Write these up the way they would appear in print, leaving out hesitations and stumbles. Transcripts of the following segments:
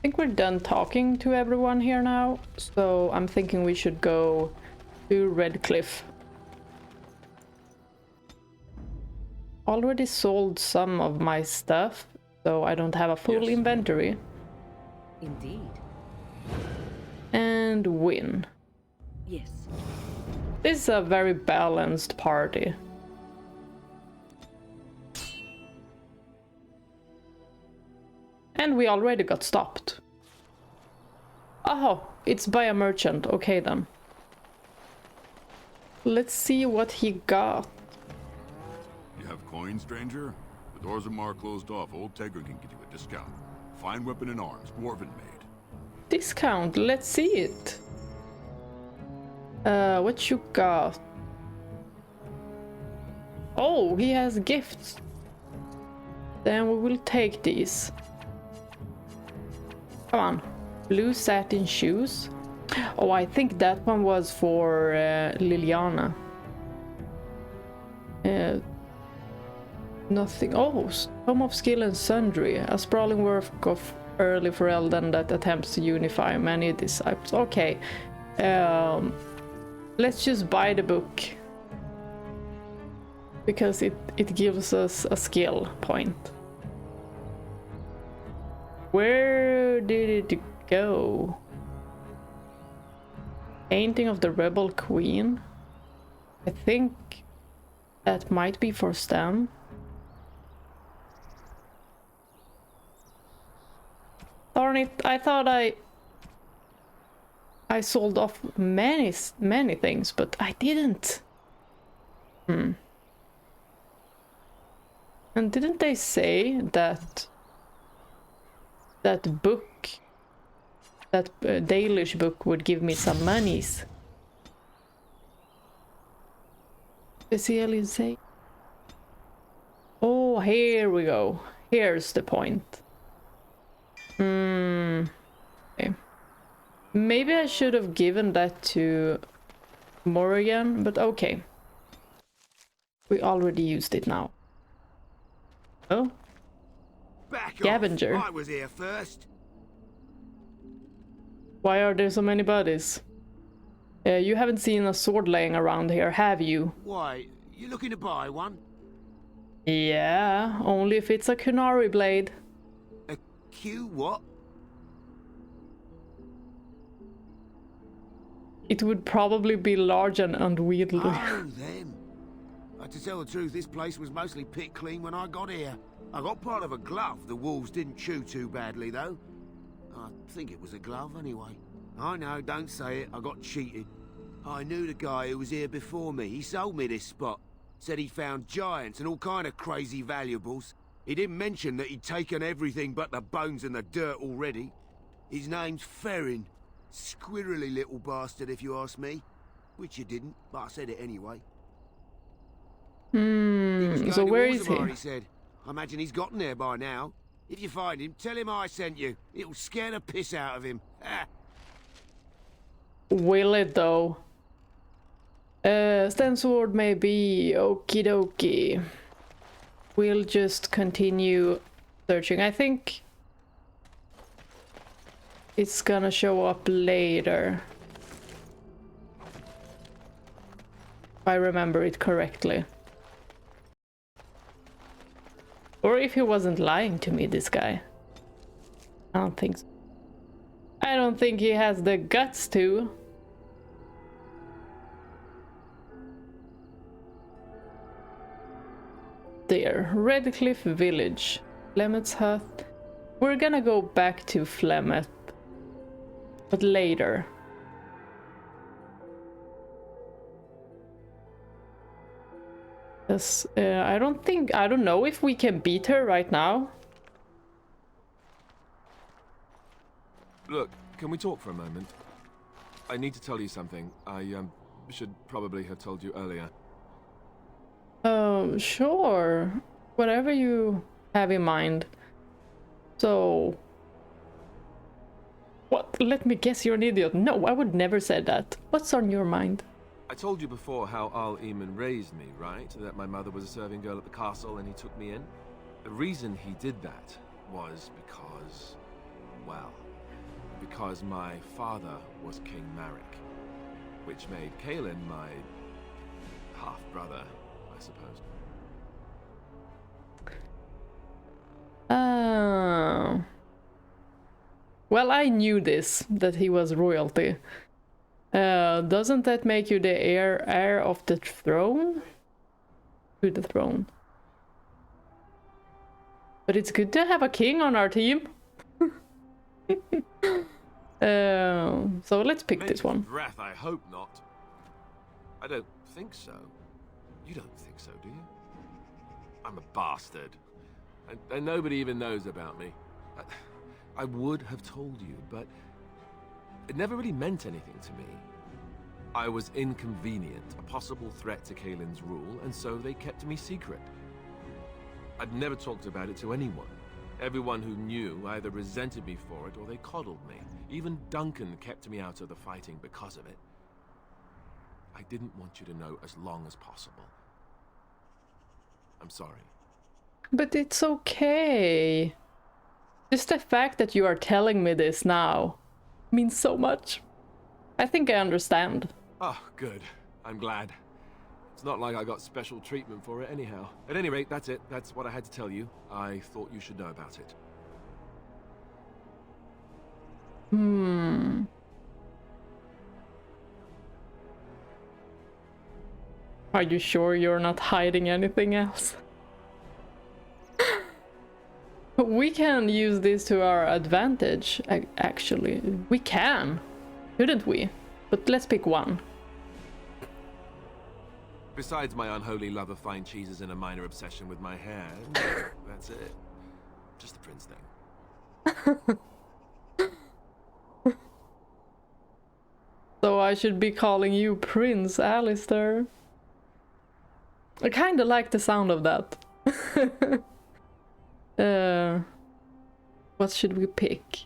think we're done talking to everyone here now, so I'm thinking we should go to Redcliffe. Already sold some of my stuff, so I don't have a full inventory. Indeed. And Wynne. Yes. This is a very balanced party. And we already got stopped. Oh, it's by a merchant. Okay then. Let's see what he got. You have coin, stranger? The doors are marked closed off. Old Teagan can give you a discount. Fine weapon and arms, dwarven made. Discount, let's see it. What you got? Oh, he has gifts. Then we will take these. Come on. Blue satin shoes. Oh, I think that one was for Leliana. Nothing. Oh, Tome of Skill and Sundry. A sprawling work of early for Elden that attempts to unify many disciples. Okay. Let's just buy the book. Because it gives us a skill point. Where did it go? Painting of the Rebel Queen. I think that might be for Sten. Darn it, I thought I sold off many things, but I didn't. And didn't they say that book, that Dalish book would give me some monies? Specialize. Oh, here we go. Here's the point. Okay. Maybe I should have given that to Morrigan, but okay. We already used it now. Oh. Scavenger. I was here first. Why are there so many bodies? You haven't seen a sword laying around here, have you? Why, you looking to buy one? Yeah, only if it's a Kunari blade. A Q what? It would probably be large and unwieldy. Oh, them. To tell the truth, this place was mostly picked clean when I got here. I got part of a glove the wolves didn't chew too badly, though. I think it was a glove, anyway. I know, don't say it, I got cheated. I knew the guy who was here before me. He sold me this spot. Said he found giants and all kind of crazy valuables. He didn't mention that he'd taken everything but the bones and the dirt already. His name's Ferrin. Squirrely little bastard, if you ask me. Which you didn't, but I said it anyway. So where is he? He said. I imagine he's gotten there by now. If you find him, tell him I sent you. It'll scare the piss out of him. Will it though? Sten sword maybe. Okie dokie. We'll just continue searching. I think it's gonna show up later. If I remember it correctly. Or if he wasn't lying to me, this guy. I don't think so. I don't think he has the guts to. There, Redcliffe Village. Flemeth's hut. We're gonna go back to Flemeth. But later. Yes, I don't know if we can beat her right now. Look, can we talk for a moment? I need to tell you something. I should probably have told you earlier. Sure. Whatever you have in mind. So... What? Let me guess, you're an idiot. No, I would never say that. What's on your mind? I told you before how Al Eamon raised me, right? That my mother was a serving girl at the castle and he took me in. The reason he did that was because... Well, because my father was King Marek, which made Kaelin my half-brother, I suppose. Oh. Well, I knew this, that he was royalty. Doesn't that make you the heir of the throne? To the throne. But it's good to have a king on our team. So let's pick this one. Breath, I hope not. I don't think so. You don't think so, do you? I'm a bastard. And nobody even knows about me. I would have told you, but it never really meant anything to me. I was inconvenient, a possible threat to Kaelin's rule, and so they kept me secret. I'd never talked about it to anyone. Everyone who knew either resented me for it or they coddled me. Even Duncan kept me out of the fighting because of it. I didn't want you to know as long as possible. I'm sorry. But it's okay. Just the fact that you are telling me this now means so much. I think I understand. Oh, good. I'm glad. It's not like I got special treatment for it anyhow. At any rate, that's it. That's what I had to tell you. I thought you should know about it. Are you sure you're not hiding anything else? We can use this to our advantage, actually. We can, couldn't we? But let's pick one. Besides my unholy love of fine cheeses and a minor obsession with my hair, that's it. Just the prince thing. So I should be calling you Prince Alistair. I kinda like the sound of that. What should we pick?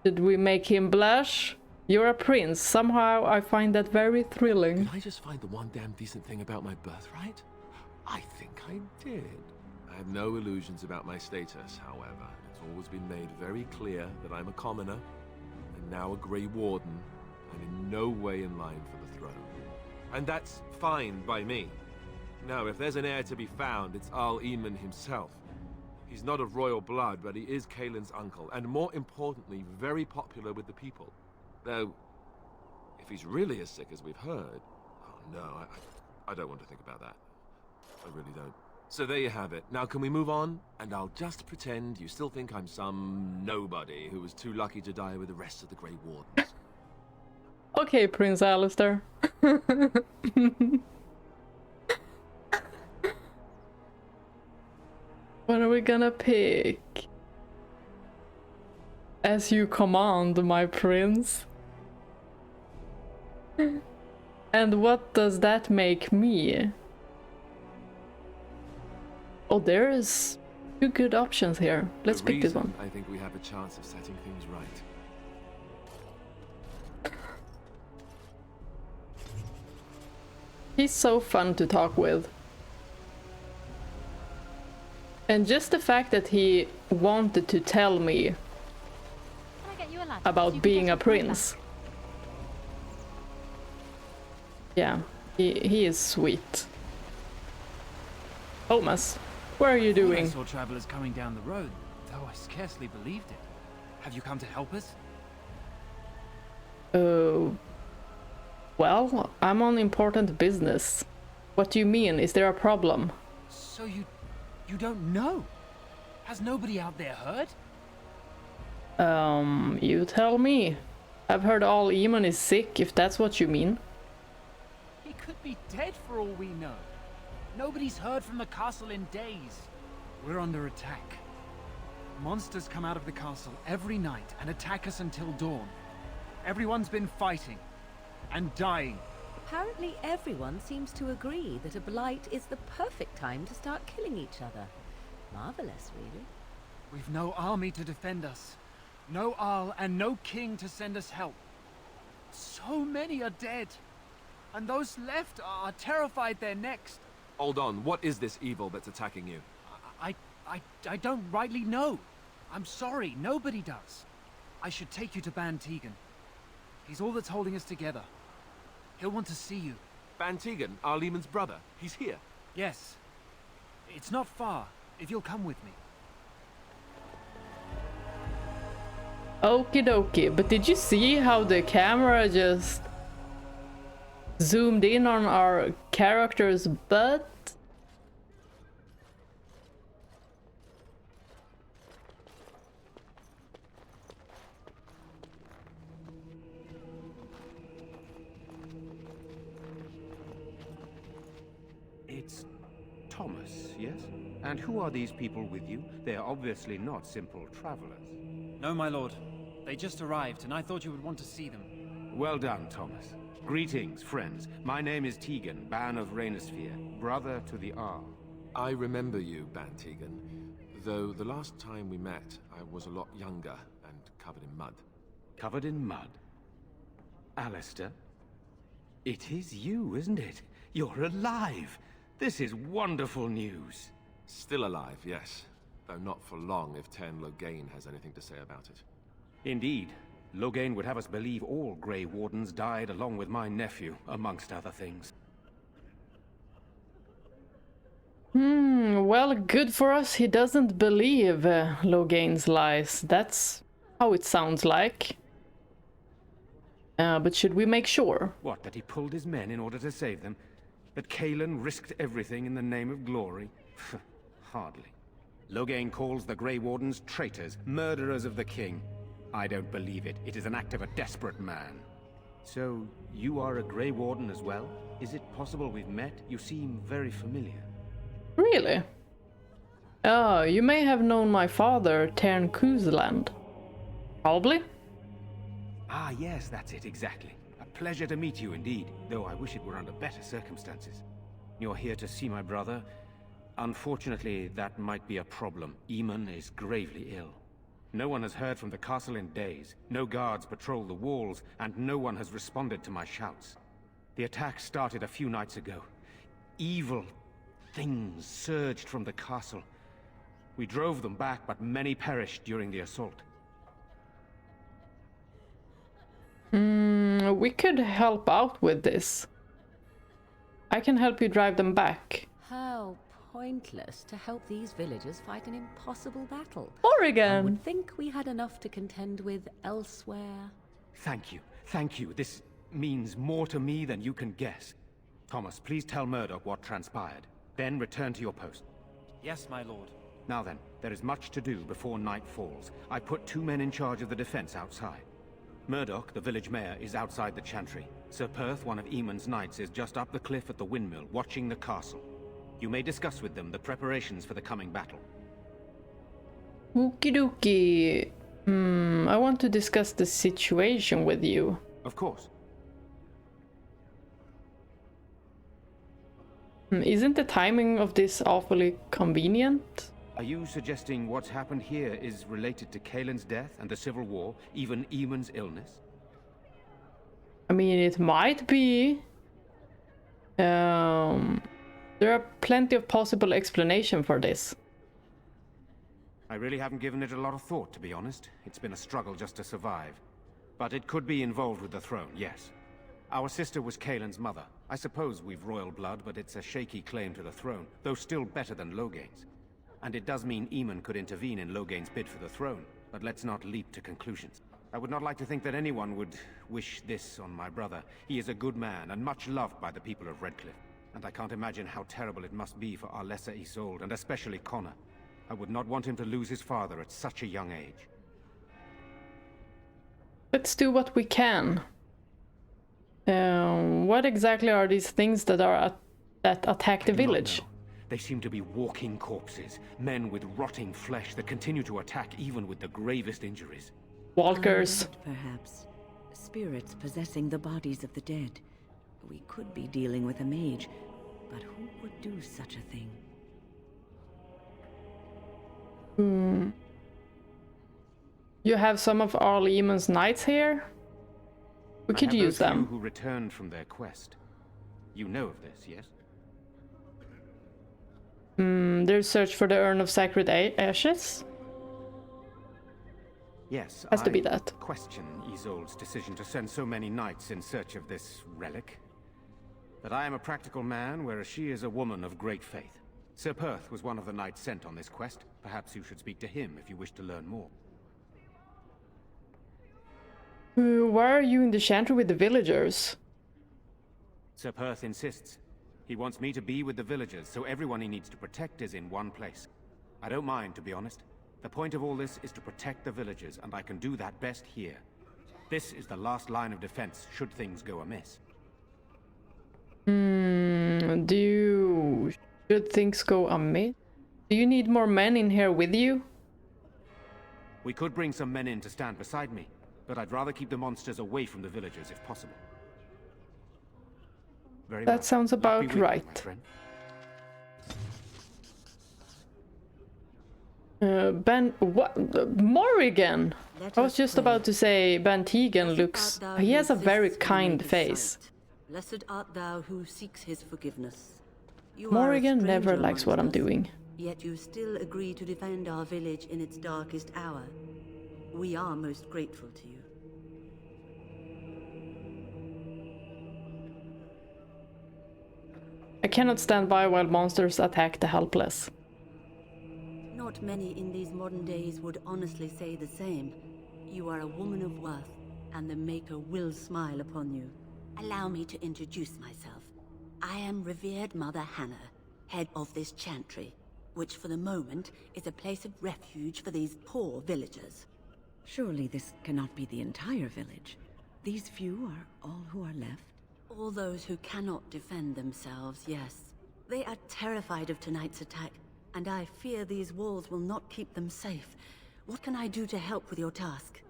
Should we make him blush? You're a prince. Somehow I find that very thrilling. Did I just find the one damn decent thing about my birthright? I think I did. I have no illusions about my status, however. It's always been made very clear that I'm a commoner, and now a Grey Warden. I'm in no way in line for the throne. And that's fine by me. Now, if there's an heir to be found, it's Arl Eamon himself. He's not of royal blood, but he is Kaelin's uncle, and more importantly, very popular with the people. Though, if he's really as sick as we've heard... Oh no, I don't want to think about that. I really don't. So there you have it. Now can we move on? And I'll just pretend you still think I'm some nobody who was too lucky to die with the rest of the Grey Wardens. Okay, Prince Alistair. What are we gonna pick? As you command, my prince. And what does that make me? Oh, there is two good options here. Let's pick this one. I think we have a chance of setting things right. He's so fun to talk with. And just the fact that he wanted to tell me about being a prince. Yeah, he is sweet. Thomas, what are you doing? I saw travelers coming down the road, though I scarcely believed it. Have you come to help us? Well, I'm on important business. What do you mean? Is there a problem? So you don't know? Has nobody out there heard? You tell me. I've heard Arl Eamon is sick, if that's what you mean. He could be dead for all we know. Nobody's heard from the castle in days. We're under attack. Monsters come out of the castle every night and attack us until dawn. Everyone's been fighting and dying. Apparently everyone seems to agree that a blight is the perfect time to start killing each other. Marvelous, really. We've no army to defend us. No Arl and no king to send us help. So many are dead. And those left are terrified they're next. Hold on, what is this evil that's attacking you? I don't rightly know. I'm sorry, nobody does. I should take you to Bann Teagan. He's all that's holding us together. He'll want to see you. Bann Teagan, our Lehman's brother. He's here. Yes. It's not far, if you'll come with me. Okie dokie, but did you see how the camera just zoomed in on our character's butt? It's Thomas, yes? And who are these people with you? They are obviously not simple travelers. No, my lord. They just arrived, and I thought you would want to see them. Well done, Thomas. Greetings, friends. My name is Teagan, Bann of Rainersphere, brother to the Arl. I remember you, Bann Teagan. Though the last time we met, I was a lot younger and covered in mud. Covered in mud? Alistair? It is you, isn't it? You're alive! This is wonderful news. Still alive, yes. Though not for long if Ten Loghain has anything to say about it. Indeed. Loghain would have us believe all Grey Wardens died along with my nephew, amongst other things. Well, good for us. He doesn't believe Loghain's lies. That's how it sounds like. But should we make sure? What, that he pulled his men in order to save them? That Cailan risked everything in the name of glory? Hardly. Loghain calls the Grey Wardens traitors, murderers of the king. I don't believe it. It is an act of a desperate man. So, you are a Grey Warden as well? Is it possible we've met? You seem very familiar. Really? Oh, you may have known my father, Tern Kuzland. Probably? Ah, yes, that's it, exactly. A pleasure to meet you indeed, though I wish it were under better circumstances. You're here to see my brother? Unfortunately, that might be a problem. Eamon is gravely ill. No one has heard from the castle in days. No guards patrol the walls, and no one has responded to my shouts. The attack started a few nights ago. Evil things surged from the castle. We drove them back, but many perished during the assault. We could help out with this. I can help you drive them back. How pointless to help these villagers fight an impossible battle. I Morrigan! would think we had enough to contend with elsewhere. Thank you. Thank you. This means more to me than you can guess. Thomas, please tell Murdoch what transpired. Then return to your post. Yes, my lord. Now then, there is much to do before night falls. I put 2 men in charge of the defense outside. Murdoch, the village mayor, is outside the chantry. Sir Perth, one of Eamon's knights, is just up the cliff at the windmill, watching the castle. You may discuss with them the preparations for the coming battle. Okie dokie. I want to discuss the situation with you. Of course. Isn't the timing of this awfully convenient? Are you suggesting what's happened here is related to Cailan's death and the Civil War, even Eamon's illness? I mean, it might be. There are plenty of possible explanation for this. I really haven't given it a lot of thought, to be honest. It's been a struggle just to survive. But it could be involved with the throne, yes. Our sister was Cailan's mother. I suppose we've royal blood, but it's a shaky claim to the throne, though still better than Loghain's. And it does mean Eamon could intervene in Loghain's bid for the throne, but let's not leap to conclusions. I would not like to think that anyone would wish this on my brother. He is a good man, and much loved by the people of Redcliffe. And I can't imagine how terrible it must be for our lesser Isolde, and especially Connor. I would not want him to lose his father at such a young age. Let's do what we can. What exactly are these things that attack the village? They seem to be walking corpses, men with rotting flesh that continue to attack even with the gravest injuries. Walkers. Undead, perhaps. Spirits possessing the bodies of the dead. We could be dealing with a mage, but who would do such a thing? You have some of Arl Eamon's knights here? We could use them. Who returned from their quest. You know of this, yes? There's search for the urn of sacred ashes. Yes, Has to be that. question Isolde's decision to send so many knights in search of this relic. But I am a practical man, whereas she is a woman of great faith. Sir Perth was one of the knights sent on this quest. Perhaps you should speak to him if you wish to learn more. Why are you in the chantry with the villagers? Sir Perth insists. He wants me to be with the villagers, so everyone he needs to protect is in one place. I don't mind, to be honest. The point of all this is to protect the villagers, and I can do that best here. This is the last line of defense, should things go amiss. Should things go amiss? Do you need more men in here with you? We could bring some men in to stand beside me, but I'd rather keep the monsters away from the villagers if possible. Very well. That sounds Luck be about with you, right. my friend. Bann, what? Morrigan! I was just about to say Bann Teagan looks... He has a very kind face. Blessed art thou who seeks his forgiveness. You Morrigan are a never stranger likes what I'm amongst us, doing. Yet you still agree to defend our village in its darkest hour. We are most grateful to you. I cannot stand by while monsters attack the helpless. Not many in these modern days would honestly say the same. You are a woman of worth, and the Maker will smile upon you. Allow me to introduce myself. I am revered Mother Hannah, head of this chantry, which for the moment is a place of refuge for these poor villagers. Surely this cannot be the entire village. These few are all who are left? All those who cannot defend themselves, yes. They are terrified of tonight's attack, and I fear these walls will not keep them safe. What can I do to help with your task?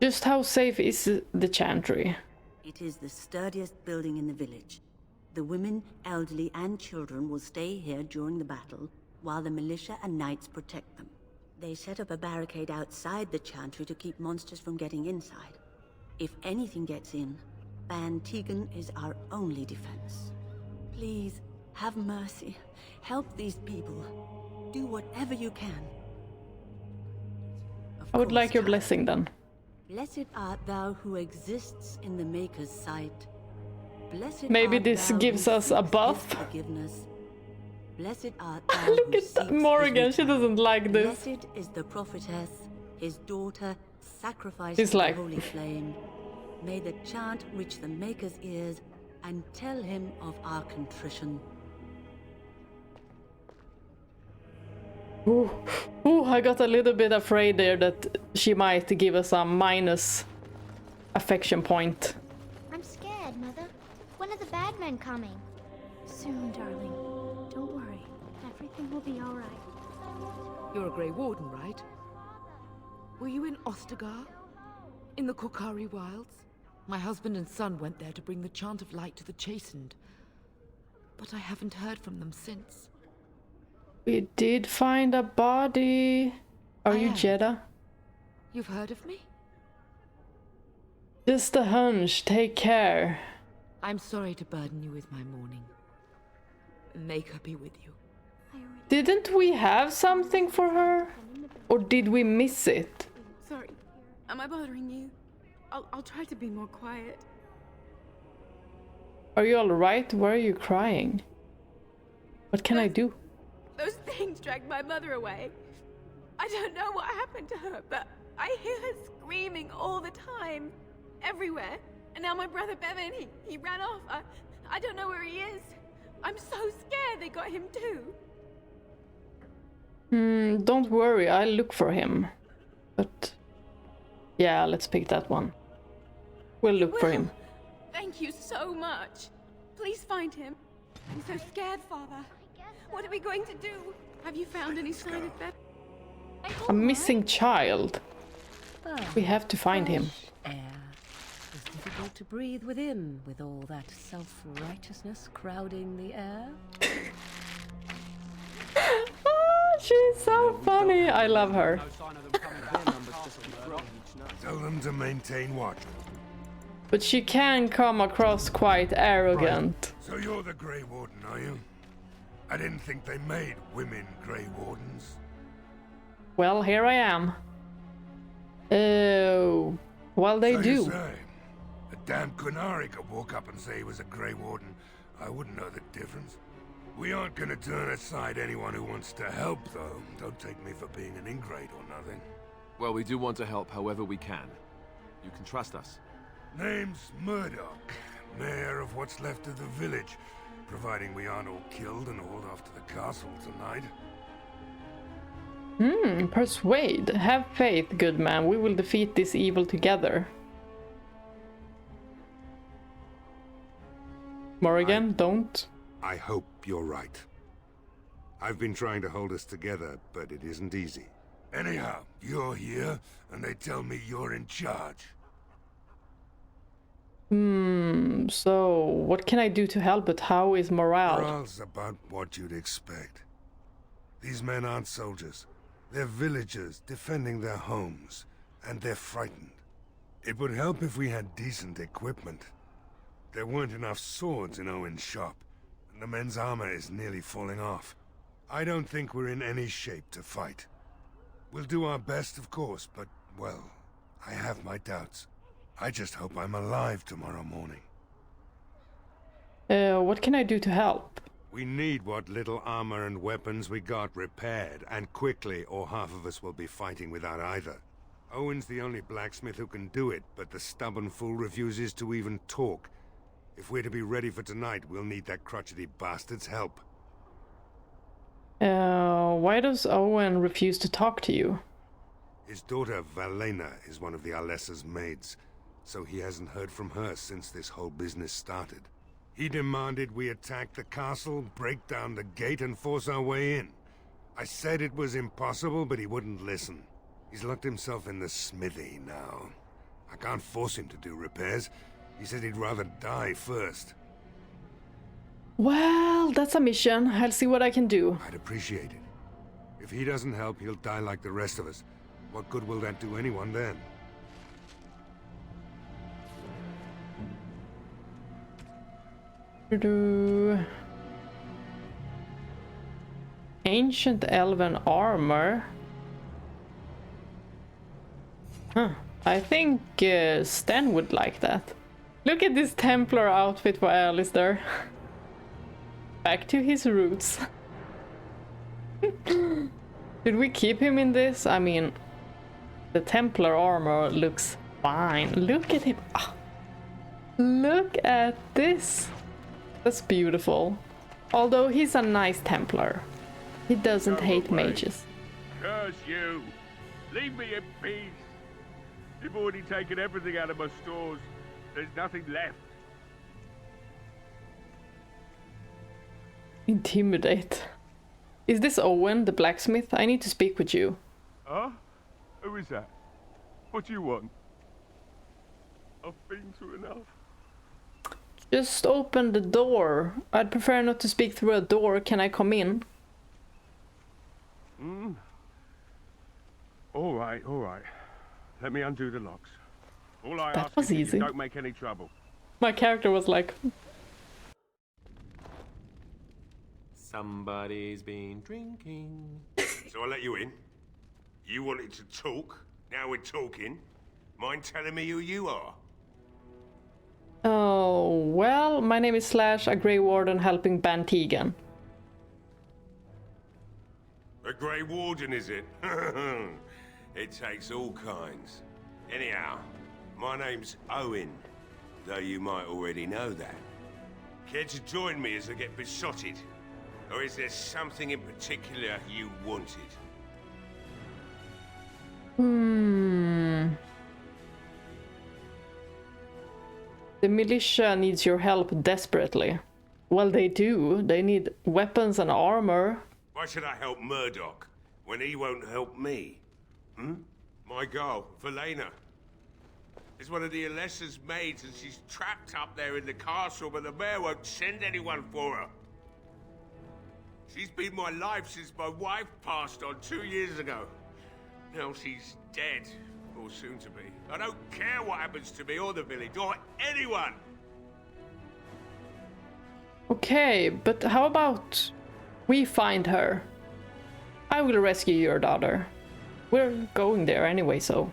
Just how safe is the chantry? It is the sturdiest building in the village. The women, elderly, and children will stay here during the battle, while the militia and knights protect them. They set up a barricade outside the chantry to keep monsters from getting inside. If anything gets in, Bann Teagan is our only defense. Please, have mercy. Help these people. Do whatever you can. I would like your blessing then. Blessed art thou who exists in the Maker's sight. Blessed Maybe art this thou gives who us a seeks buff. his forgiveness. Blessed art thou Look who at that seeks Morrigan, his she return. doesn't like this. Blessed is the prophetess, his daughter, sacrificed He's to like- the holy flame. May the chant reach the Maker's ears and tell him of our contrition. Ooh, I got a little bit afraid there that she might give us a minus affection point. I'm scared, Mother. When are the bad men coming? Soon, darling. Don't worry. Everything will be all right. You're a Grey Warden, right? Were you in Ostagar? In the Korkari Wilds? My husband and son went there to bring the chant of light to the chastened. But I haven't heard from them since. We did find a body. Are you am. Jeddah? You've heard of me? Just a hunch. Take care. I'm sorry to burden you with my mourning. May her be with you. Didn't we have something for her? Or did we miss it? Sorry. Am I bothering you? I'll try to be more quiet. Are you alright? Why are you crying? What can I do? Those things dragged my mother away. I don't know what happened to her, but I hear her screaming all the time. Everywhere. And now my brother Bevan, he ran off. I don't know where he is. I'm so scared they got him too. Don't worry, I'll look for him. But... yeah, let's pick that one. We'll look for him. Thank you so much. Please find him. I'm so scared, Father. What are we going to do? Have you found any sign of Bevan? A missing child. Ah, We have to find him. air. It's difficult to breathe within, with all that self-righteousness crowding the air. She's so funny. I love her. Tell them to maintain watch. But she can come across quite arrogant. So you're the Grey Warden, are you? I didn't think they made women Grey Wardens. Well, here I am. Oh, well, they so do. You say, a damn Qunari could walk up and say he was a Grey Warden. I wouldn't know the difference. We aren't gonna turn aside anyone who wants to help, though. Don't take me for being an ingrate or nothing. Well, we do want to help however we can. You can trust us. Name's Murdoch, mayor of what's left of the village, providing we aren't all killed and hauled off to the castle tonight. Persuade. Have faith, good man. We will defeat this evil together. Morrigan, don't. I hope you're right. I've been trying to hold us together, but it isn't easy. Anyhow, you're here, and they tell me you're in charge. So what can I do to help, but how is morale? Morale's about what you'd expect. These men aren't soldiers. They're villagers defending their homes, and they're frightened. It would help if we had decent equipment. There weren't enough swords in Owen's shop, and the men's armor is nearly falling off. I don't think we're in any shape to fight. We'll do our best, of course, but, well, I have my doubts. I just hope I'm alive tomorrow morning. What can I do to help? We need what little armor and weapons we got repaired, and quickly, or half of us will be fighting without either. Owen's the only blacksmith who can do it, but the stubborn fool refuses to even talk. If we're to be ready for tonight, we'll need that crotchety bastard's help. Why does Owen refuse to talk to you? His daughter, Valena, is one of the Alessa's maids, so he hasn't heard from her since this whole business started. He demanded we attack the castle, break down the gate, and force our way in. I said it was impossible, but he wouldn't listen. He's locked himself in the smithy now. I can't force him to do repairs. He said he'd rather die first. Well, that's a mission. I'll see what I can do. I'd appreciate it. If he doesn't help, he'll die like the rest of us. What good will that do anyone then? Ancient elven armor. I think Sten would like that. Look at this Templar outfit for Alistair. Back to his roots. Did we keep him in this? I mean, the Templar armor looks fine. Look at him. Oh, look at this. That's beautiful. Although he's a nice Templar. He doesn't hate mages. Curse you! Leave me in peace! You've already taken everything out of my stores. There's nothing left. Intimidate. Is this Owen, the blacksmith? I need to speak with you. Huh? Who is that? What do you want? I've been through enough. Just open the door. I'd prefer not to speak through a door. Can I come in? All right. Let me undo the locks. All I That ask was is easy. you don't make any trouble. My character was like... Somebody's been drinking. So I let you in. You wanted to talk. Now we're talking. Mind telling me who you are? Oh, well, my name is Slash, a Grey Warden helping Bann Teagan. A Grey Warden, is it? It takes all kinds. Anyhow, my name's Owen, though you might already know that. Care to join me as I get besotted? Or is there something in particular you wanted? The militia needs your help desperately. Well, they do. They need weapons and armor. Why should I help Murdoch when he won't help me? My girl, Valena, is one of the Alessa's maids, and she's trapped up there in the castle, but the mayor won't send anyone for her. She's been my life since my wife passed on 2 years ago. Now she's dead. or soon to be. I don't care what happens to me or the village or anyone. Okay, but how about we find her? I will rescue your daughter. We're going there anyway, so.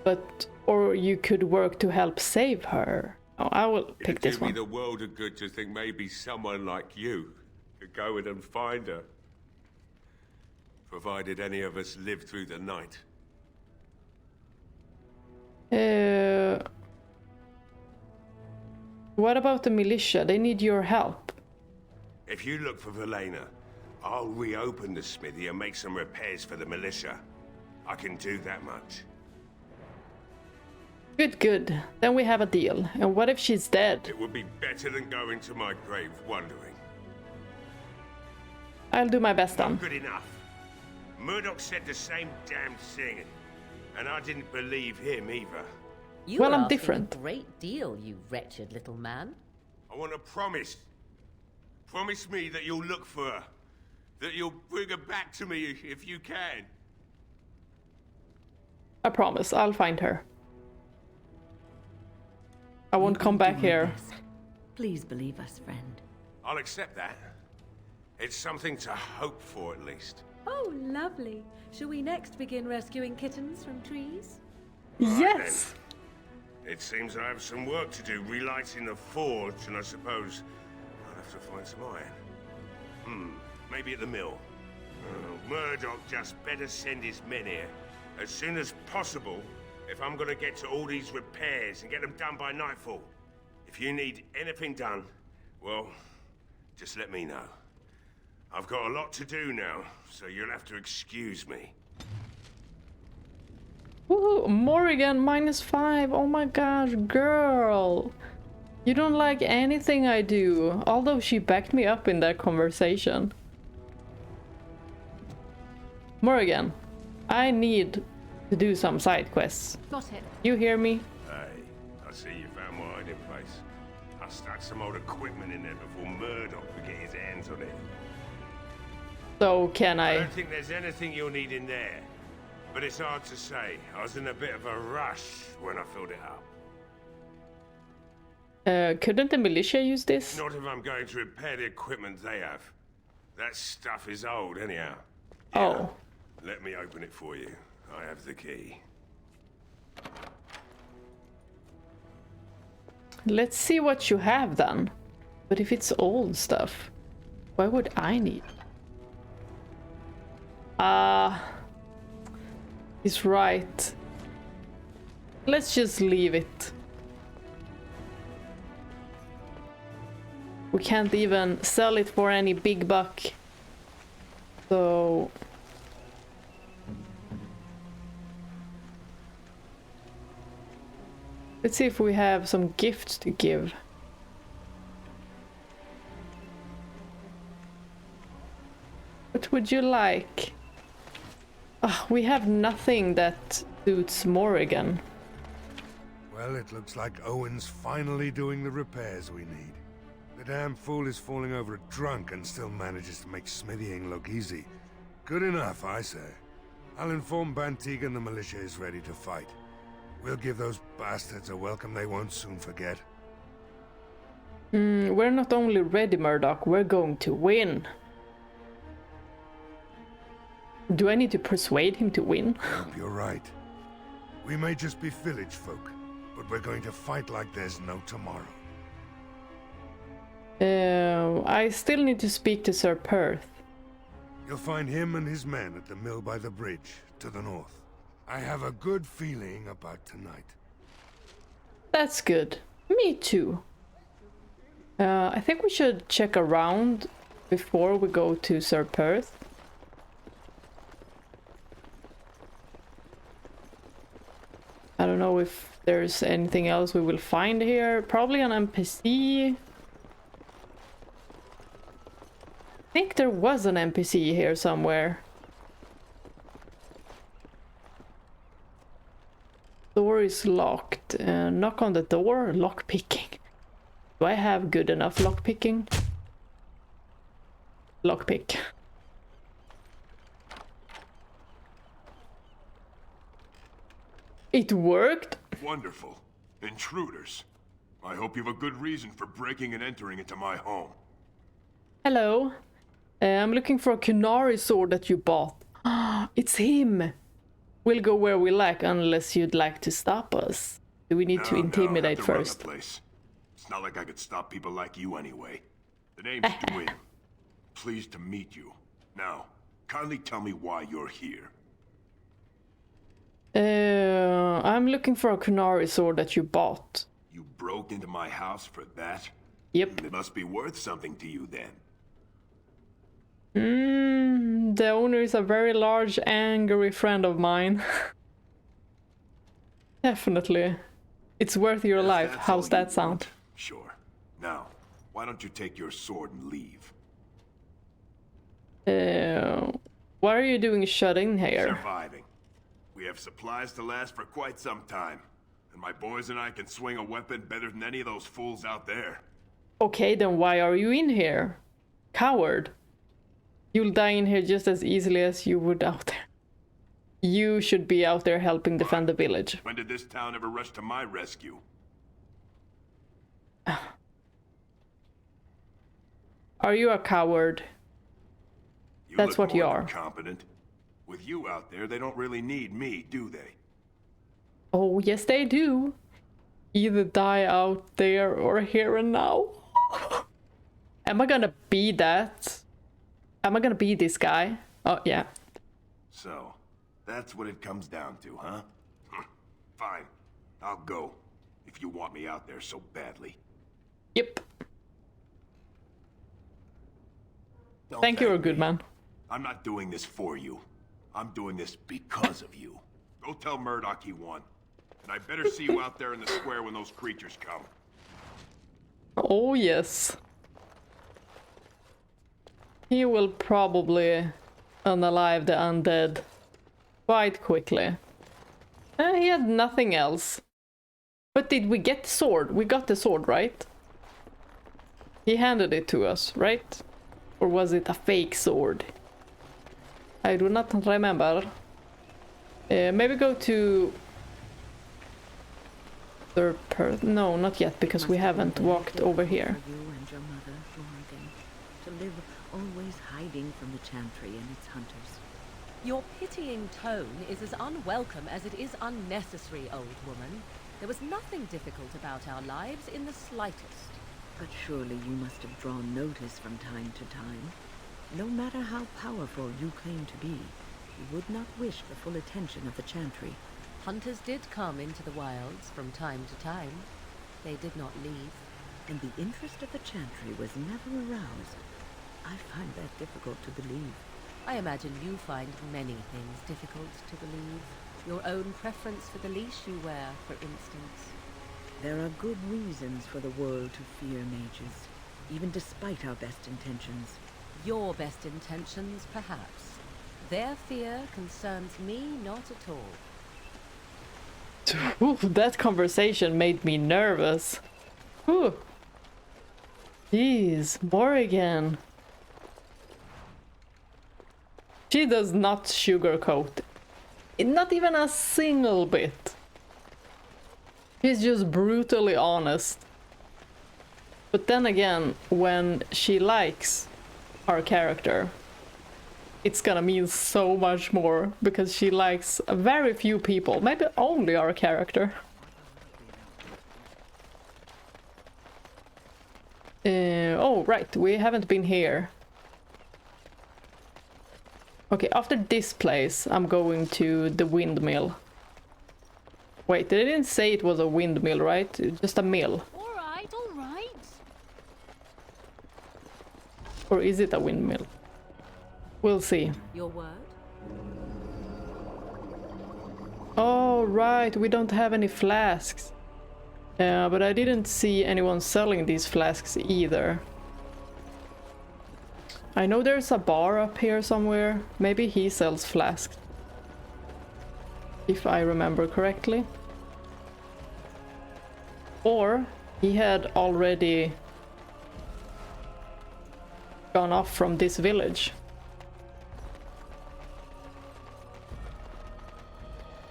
But, or you could work to help save her. Oh, I will pick this one. It'd do me the world of good to think maybe someone like you could go in and find her. Provided any of us live through the night. What about the militia? They need your help. If you look for Leliana, I'll reopen the smithy and make some repairs for the militia. I can do that much. Good, good. Then we have a deal. And what if she's dead? It would be better than going to my grave wondering. I'll do my best then. Not good enough. Murdoch said the same damn thing, and I didn't believe him either. You well, are I'm asking different. A great deal, you wretched little man. I want a promise. Promise me that you'll look for her. That you'll bring her back to me if you can. I promise, I'll find her. I won't come back here. Please believe us, friend. I'll accept that. It's something to hope for, at least. Oh, lovely. Shall we next begin rescuing kittens from trees? Yes! Then. It seems I have some work to do relighting the forge, and I suppose I'll have to find some iron. Maybe at the mill. Murdoch just better send his men here as soon as possible if I'm gonna get to all these repairs and get them done by nightfall. If you need anything done, well, just let me know. I've got a lot to do now, so you'll have to excuse me. Woohoo! Morrigan -5. Oh my gosh, girl! You don't like anything I do, although she backed me up in that conversation. Morrigan, I need to do some side quests. Got it. You hear me? Hey, I see you found my hiding place. I stuck some old equipment in there before Murdoch could get his hands on it. So can I I? don't think there's anything you'll need in there. But it's hard to say. I was in a bit of a rush when I filled it up. Couldn't the militia use this? Not if I'm going to repair the equipment they have. That stuff is old anyhow. Oh. Let me open it for you. I have the key. Let's see what you have then. But if it's old stuff, why would I need? He's right. Let's just leave it. We can't even sell it for any big buck. So let's see if we have some gifts to give. What would you like? We have nothing that suits Morrigan. Well, it looks like Owen's finally doing the repairs we need. The damn fool is falling over drunk and still manages to make smithying look easy. Good enough, I say. I'll inform Bann Teagan the militia is ready to fight. We'll give those bastards a welcome they won't soon forget. We're not only ready, Murdoch, we're going to win. Do I need to persuade him to win? I hope you're right. We may just be village folk, but we're going to fight like there's no tomorrow. I still need to speak to Sir Perth. You'll find him and his men at the mill by the bridge, to the north. I have a good feeling about tonight. That's good. Me too. I think we should check around before we go to Sir Perth. I don't know if there's anything else we will find here. Probably an NPC. I think there was an NPC here somewhere. Door is locked. Knock on the door. Lock picking. Do I have good enough lock picking? Lockpick. It worked? Wonderful. Intruders. I hope you have a good reason for breaking and entering into my home. Hello. I'm looking for a Kunari sword that you bought. It's him. We'll go where we like unless you'd like to stop us. Do we need to intimidate first? It's not like I could stop people like you anyway. The name's Wynne. Pleased to meet you. Now, kindly tell me why you're here. I'm looking for a Kunari sword that you bought. You broke into my house for that? Yep. It must be worth something to you then. The owner is a very large, angry friend of mine. Definitely. It's worth your life. How's that sound? Sure. Now, why don't you take your sword and leave? What are you doing shut in here? Surviving. We have supplies to last for quite some time. And my boys and I can swing a weapon better than any of those fools out there. Okay, then why are you in here? Coward. You'll die in here just as easily as you would out there. You should be out there helping defend the village. When did this town ever rush to my rescue? Are you a coward? That's what you are. Competent. With you out there, they don't really need me, do they? Oh, yes they do. Either die out there or here and now. Am I gonna be that? Am I gonna be this guy? Oh, yeah. So, that's what it comes down to, huh? Fine. I'll go. If you want me out there so badly. Yep. Thank you, you're a good man. I'm not doing this for you. I'm doing this because of you. Go tell Murdoch he won. And I better see you out there in the square when those creatures come. Oh, yes. He will probably unalive the undead quite quickly. He had nothing else. But did we get the sword? We got the sword, right? He handed it to us, right? Or was it a fake sword? I do not remember. Maybe go to... Perth? No, not yet, because we haven't walked over here. You and your mother, Morrigan, to live always hiding from the Chantry and its hunters. Your pitying tone is as unwelcome as it is unnecessary, old woman. There was nothing difficult about our lives in the slightest. But surely you must have drawn notice from time to time. No matter how powerful you claim to be, you would not wish the full attention of the Chantry. Hunters did come into the wilds from time to time. They did not leave. And the interest of the Chantry was never aroused. I find that difficult to believe. I imagine you find many things difficult to believe. Your own preference for the leash you wear, for instance. There are good reasons for the world to fear mages, even despite our best intentions. Your best intentions, perhaps. Their fear concerns me not at all. Ooh, that conversation made me nervous. Ooh. Jeez, Morrigan. She does not sugarcoat it. Not even a single bit. She's just brutally honest. But then again, when she likes our character, it's gonna mean so much more, because she likes very few people, maybe only our character. Oh, right, we haven't been here. Okay, after this place, I'm going to the windmill. Wait, they didn't say it was a windmill, right? Just a mill. All right, all right. Or is it a windmill? We'll see. Your word? Oh, right, we don't have any flasks. But I didn't see anyone selling these flasks either. I know there's a bar up here somewhere. Maybe he sells flasks. If I remember correctly. Or he had already gone off from this village.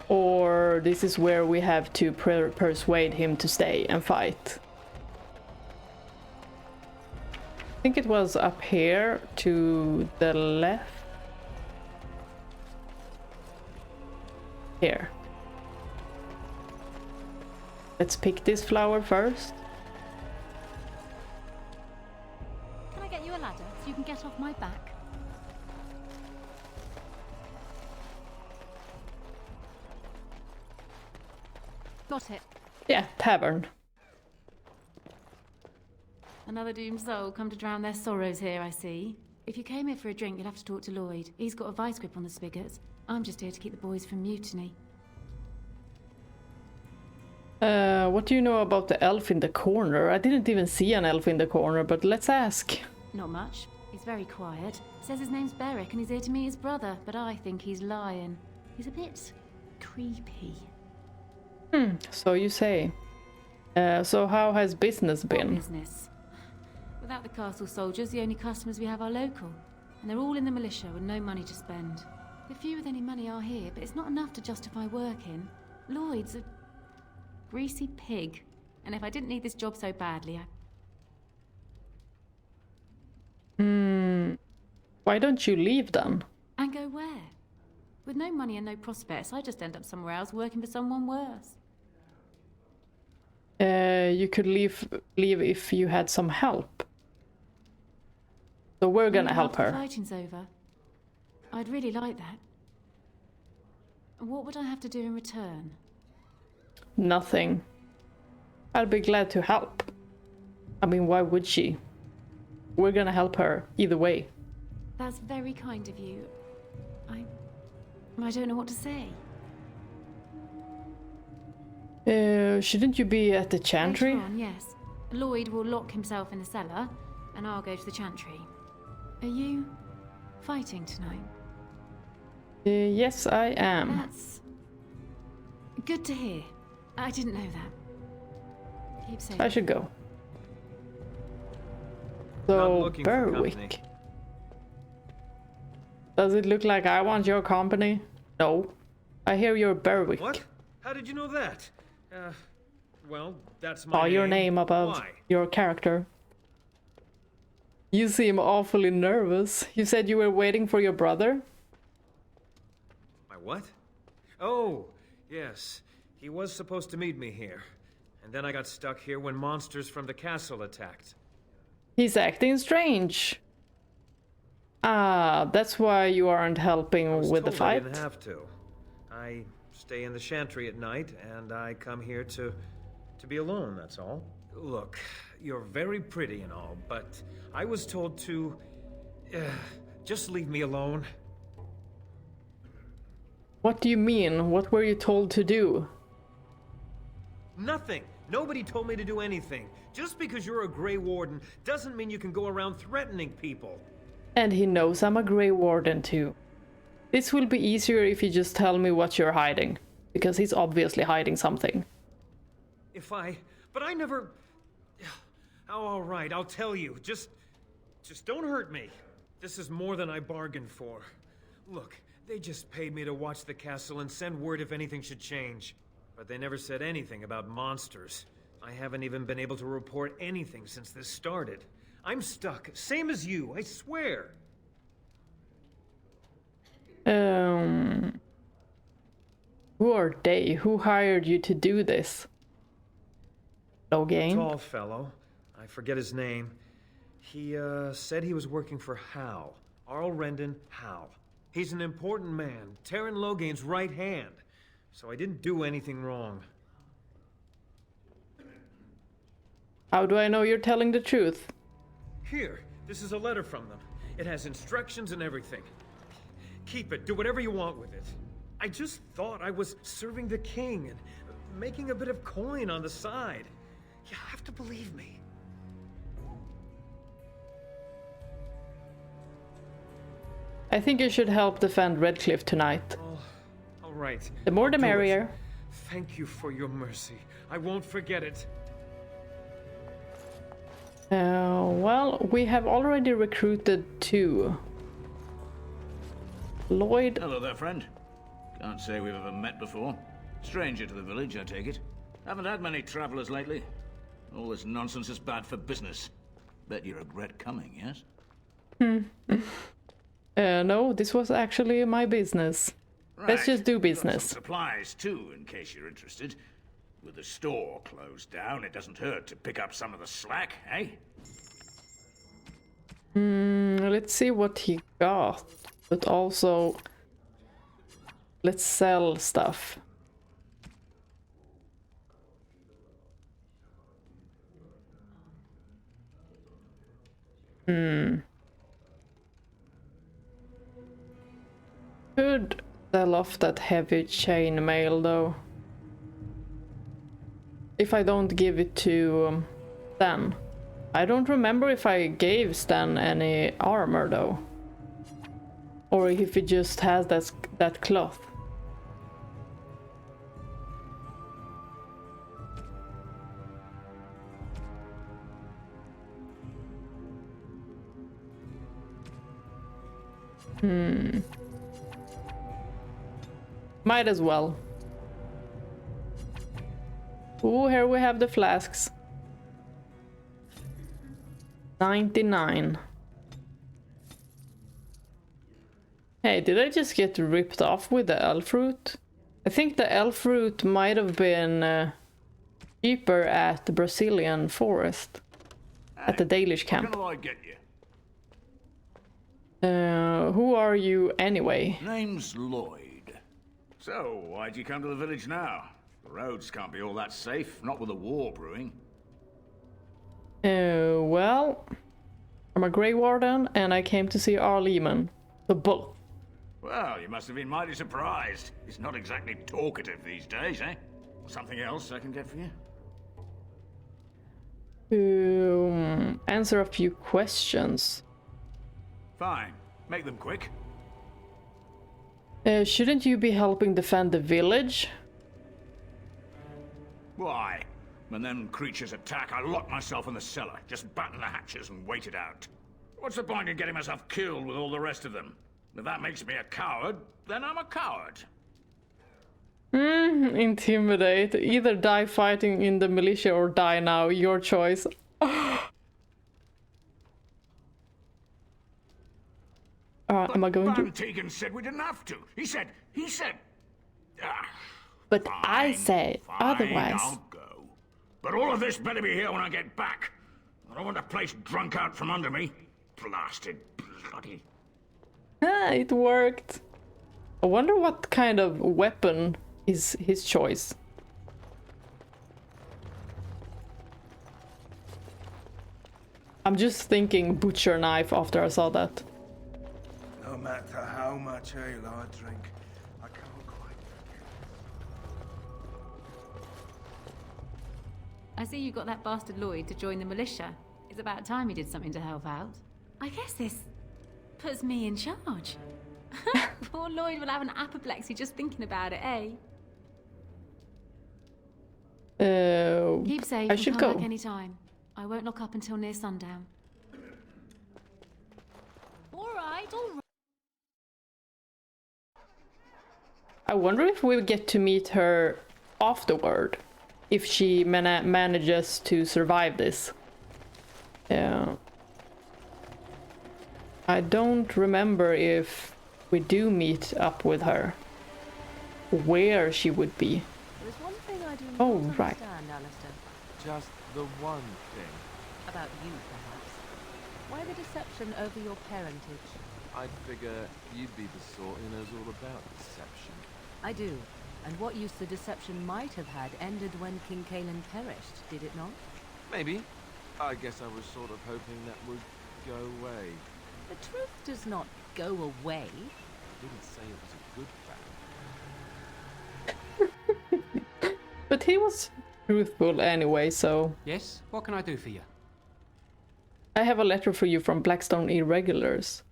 Or remember, this is where we have to persuade him to stay and fight. I think it was up here to the left. Here. Let's pick this flower first. Can I get you a ladder so you can get off my back? Got it. Yeah, tavern. Another doomed soul come to drown their sorrows here, I see. If you came here for a drink, you'll have to talk to Lloyd. He's got a vice grip on the spigots. I'm just here to keep the boys from mutiny. What do you know about the elf in the corner? I didn't even see an elf in the corner, but let's ask. Not much. He's very quiet. Says his name's Beric and he's here to meet his brother, but I think he's lying. He's a bit creepy. So you say. So how has business been? What business? Without the castle soldiers, the only customers we have are local. And they're all in the militia with no money to spend. The few with any money are here, but it's not enough to justify working. Lloyd's a greasy pig. And if I didn't need this job so badly, Why don't you leave then? And go where? With no money and no prospects, I just end up somewhere else working for someone worse. You could leave if you had some help. So we're gonna help her. The fighting's over. I'd really like that. What would I have to do in return? Nothing. I'd be glad to help. I mean, why would she? We're gonna help her either way. That's very kind of you. I don't know what to say. Shouldn't you be at the chantry? Later on, yes. Lloyd will lock himself in the cellar, and I'll go to the chantry. Are you fighting tonight? Yes, I am. That's good to hear. I didn't know that. Keep safe. I should go. So, Berwick. Does it look like I want your company? No. I hear you're Berwick. What? How did you know that? Well, that's my Saw name. your name above Why? your character. You seem awfully nervous. You said you were waiting for your brother? My what? Oh, yes. He was supposed to meet me here. And then I got stuck here when monsters from the castle attacked. He's acting strange. Ah, that's why you aren't helping with the fight? I didn't have to. I stay in the chantry at night, and I come here to be alone, that's all. Look, you're very pretty and all, but I was told to... just leave me alone. What do you mean? What were you told to do? Nothing. Nobody told me to do anything. Just because you're a Grey Warden doesn't mean you can go around threatening people. And he knows I'm a Grey Warden too. This will be easier if you just tell me what you're hiding. Because he's obviously hiding something. But I never... Oh, all right, I'll tell you. Just don't hurt me. This is more than I bargained for. Look, they just paid me to watch the castle and send word if anything should change. But they never said anything about monsters. I haven't even been able to report anything since this started. I'm stuck, same as you, I swear. Who are they? Who hired you to do this? Logain? Tall fellow. I forget his name. He, said he was working for Hal. Arl Rendon Hal. He's an important man, Terran Logain's right hand. So I didn't do anything wrong. How do I know you're telling the truth? Here, this is a letter from them. It has instructions and everything. Keep it, do whatever you want with it. I just thought I was serving the king and making a bit of coin on the side. You have to believe me. I think you should help defend Redcliffe tonight. Oh, all right. The more the merrier. Thank you for your mercy. I won't forget it. Well, we have already recruited 2. Lloyd. Hello there, friend. Can't say we've ever met before. Stranger to the village, I take it. Haven't had many travelers lately. All this nonsense is bad for business. Bet you regret coming, yes? No, this was actually my business. Right. Let's just do Got business. some supplies too, in case you're interested. With the store closed down, it doesn't hurt to pick up some of the slack, eh? Let's see what he got, but also let's sell stuff. Could sell off that heavy chainmail though. If I don't give it to Sten. I don't remember if I gave Sten any armor though. Or if he just has that cloth. Might as well. Oh, here we have the flasks. 99. Hey, did I just get ripped off with the elf root? I think the elf root might have been cheaper at the Brecilian forest. At the Dalish camp. How can I get you? Who are you anyway? Name's Lloyd. So, why'd you come to the village now? The roads can't be all that safe, not with a war brewing. Well, I'm a Grey Warden and I came to see our Lehman. The both. Well, you must have been mighty surprised. He's not exactly talkative these days, eh? Something else I can get for you? Answer a few questions. Fine. Make them quick. Shouldn't you be helping defend the village? Why? When them creatures attack, I lock myself in the cellar. Just batten the hatches and wait it out. What's the point in getting myself killed with all the rest of them? If that makes me a coward, then I'm a coward. Intimidate. Either die fighting in the militia or die now. Your choice. Am I going Bann to? Teagan said we didn't have to. He said. But fine, I said fine, otherwise. I'll go. But all of this better be here when I get back. I don't want the place drunk out from under me. Blasted bloody. It worked. I wonder what kind of weapon is his choice. I'm just thinking butcher knife after I saw that. No matter how much ale I drink, I can't quite I see you got that bastard Lloyd to join the militia. It's about time he did something to help out. I guess this puts me in charge. Poor Lloyd will have an apoplexy just thinking about it, eh? Keep safe I should and come go. back any time. I won't lock up until near sundown. All right, all right. I wonder if we'll get to meet her afterward. If she manages to survive this. Yeah. I don't remember if we do meet up with her. Where she would be. There's one thing I do not right. understand, Alistair. Just the one thing. About you, perhaps. Why the deception over your parentage? I'd figure you'd be the sort who knows all about deception. I do. And what use the deception might have had ended when King Caelan perished, did it not? Maybe. I guess I was sort of hoping that would go away. The truth does not go away. I didn't say it was a good bad. But he was truthful anyway, so... Yes? What can I do for you? I have a letter for you from Blackstone Irregulars.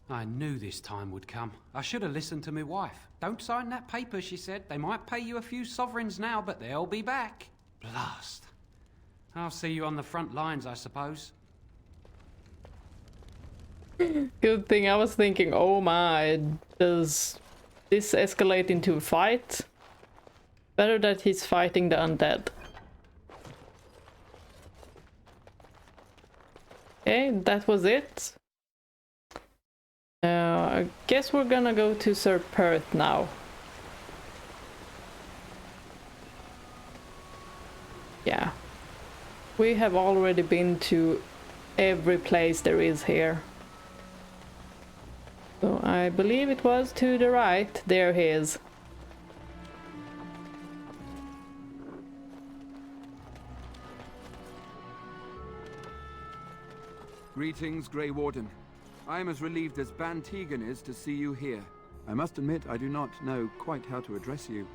I knew this time would come. I should have listened to my wife. Don't sign that paper, she said. They might pay you a few sovereigns now, but they'll be back. Blast. I'll see you on the front lines, I suppose. Good thing I was thinking, oh my, does this escalate into a fight. Better that he's fighting the undead. Okay, that was it. I guess we're gonna go to Sir Perth now. Yeah. We have already been to every place there is here. So I believe it was to the right. There he is. Greetings, Grey Warden. I am as relieved as Bann Teagan is to see you here. I must admit I do not know quite how to address you.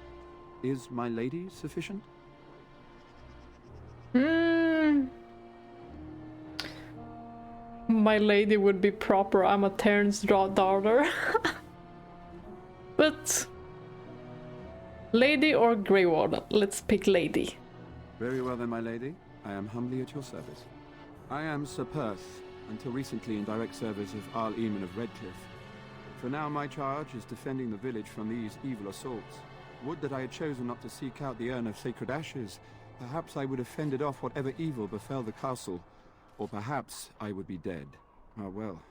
Is my lady sufficient? My lady would be proper. I'm a Terran's daughter. But lady or Grey Warden? Let's pick lady. Very well then, my lady. I am humbly at your service. I am Sir Perth, until recently in direct service of Arl Eamon of Redcliffe. For now my charge is defending the village from these evil assaults. Would that I had chosen not to seek out the urn of sacred ashes. Perhaps I would have fended off whatever evil befell the castle, or perhaps I would be dead. Ah well,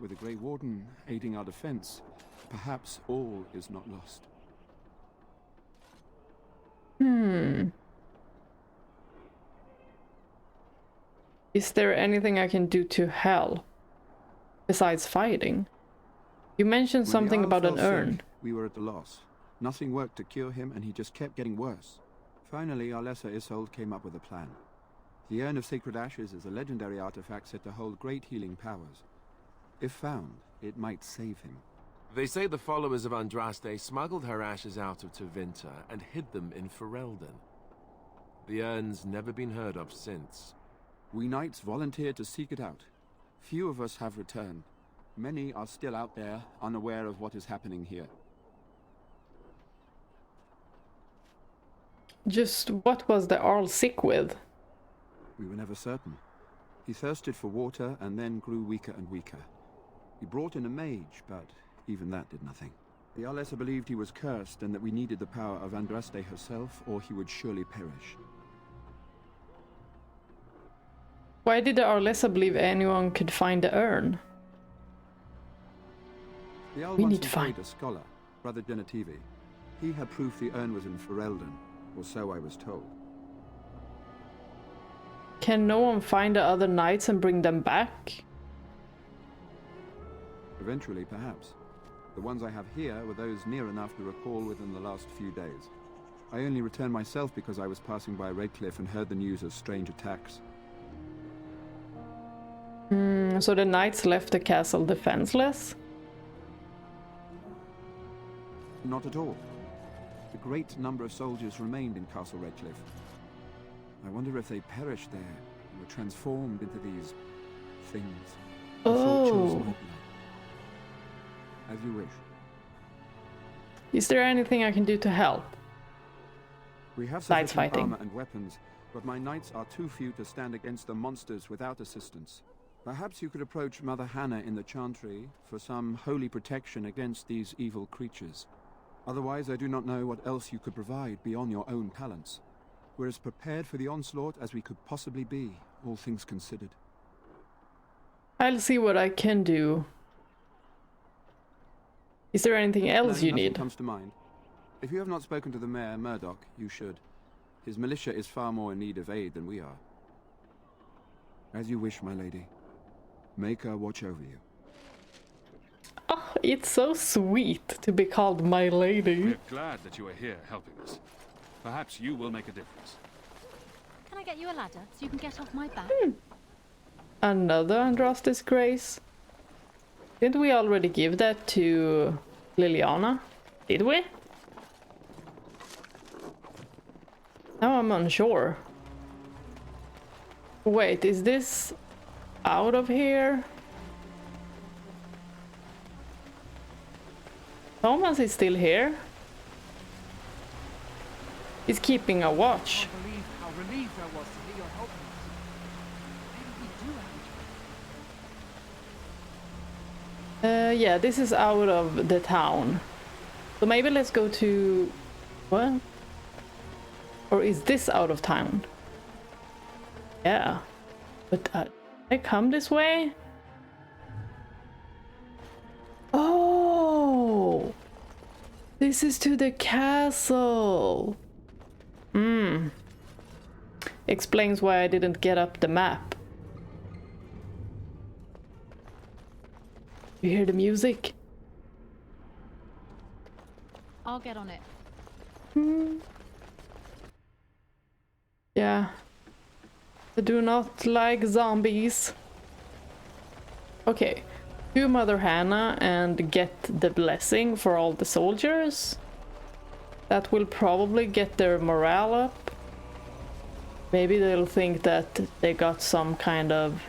with the Grey Warden aiding our defense, perhaps all is not lost. Is there anything I can do to help besides fighting? You mentioned something about an urn. We were at a loss. Nothing worked to cure him, and he just kept getting worse. Finally, our lesser Isolde came up with a plan. The Urn of Sacred Ashes is a legendary artifact said to hold great healing powers. If found, it might save him. They say the followers of Andraste smuggled her ashes out of Tevinter and hid them in Ferelden. The urn's never been heard of since. We knights volunteered to seek it out. Few of us have returned. Many are still out there, unaware of what is happening here. Just what was the Arl sick with? We were never certain. He thirsted for water and then grew weaker and weaker. He brought in a mage, but even that did nothing. The Arlessa believed he was cursed and that we needed the power of Andraste herself, or he would surely perish. Why did the Arlessa believe anyone could find the urn? The Arl We once need to find employed a scholar, Brother Genetivi. He had proof the urn was in Ferelden, or so I was told. Can no one find the other knights and bring them back? Eventually, perhaps. The ones I have here were those near enough to recall within the last few days. I only returned myself because I was passing by Redcliffe and heard the news of strange attacks. So the knights left the castle defenseless? Not at all. A great number of soldiers remained in Castle Redcliffe. I wonder if they perished there and were transformed into these things. I thought chose my blood. As you wish. Is there anything I can do to help? We have Besides sufficient fighting. armor and weapons, but my knights are too few to stand against the monsters without assistance. Perhaps you could approach Mother Hannah in the Chantry for some holy protection against these evil creatures. Otherwise, I do not know what else you could provide beyond your own talents. We're as prepared for the onslaught as we could possibly be, all things considered. I'll see what I can do. Is there anything else No, you nothing need? comes to mind. If you have not spoken to the Mayor, Murdoch, you should. His militia is far more in need of aid than we are. As you wish, my lady. Make her watch over you. Oh, it's so sweet to be called my lady. We're glad that you are here helping us. Perhaps you will make a difference. Can I get you a ladder so you can get off my back? Another Andraste's Grace. Didn't we already give that to Leliana? Did we? Now I'm unsure. Wait, is this out of here? Thomas is still here. He's keeping a watch. I can't believe how relieved I was to hear you're helping us. Maybe we do have each other. Yeah, this is out of the town. So maybe let's go to... What? Or is this out of town? Yeah. But I come this way? Oh! This is to the castle! Explains why I didn't get up the map. You hear the music? I'll get on it. Yeah. I do not like zombies. Okay. To Mother Hannah and get the blessing for all the soldiers. That will probably get their morale up. Maybe they'll think that they got some kind of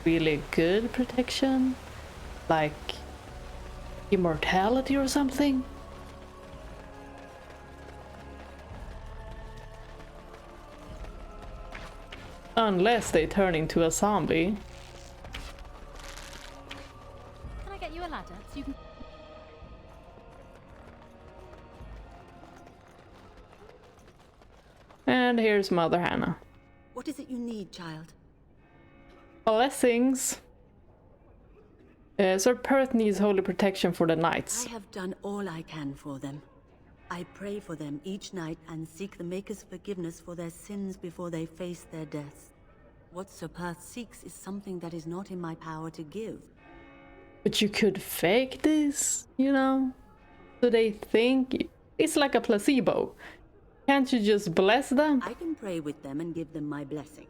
really good protection. Like immortality or something. Unless they turn into a zombie. Can I get you a ladder so you can... And here's Mother Hannah. What is it you need, child? Blessings. Sir Perth needs holy protection for the knights. I have done all I can for them. I pray for them each night and seek the Maker's forgiveness for their sins before they face their deaths. What Sir Perth seeks is something that is not in my power to give. But you could fake this, you know? So they think it's like a placebo. Can't you just bless them? I can pray with them and give them my blessing.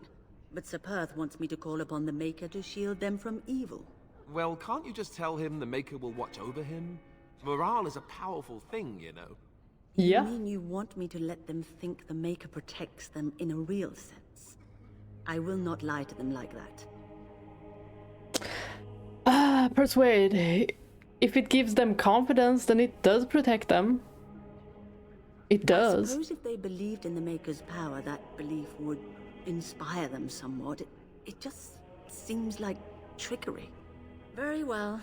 But Sir Perth wants me to call upon the Maker to shield them from evil. Well, can't you just tell him the Maker will watch over him? Morale is a powerful thing, you know. You mean you want me to let them think the Maker protects them in a real sense? I will not lie to them like that. Persuade. If it gives them confidence, then it does protect them. It does. I suppose if they believed in the Maker's power, that belief would inspire them somewhat. It just seems like trickery. Very well.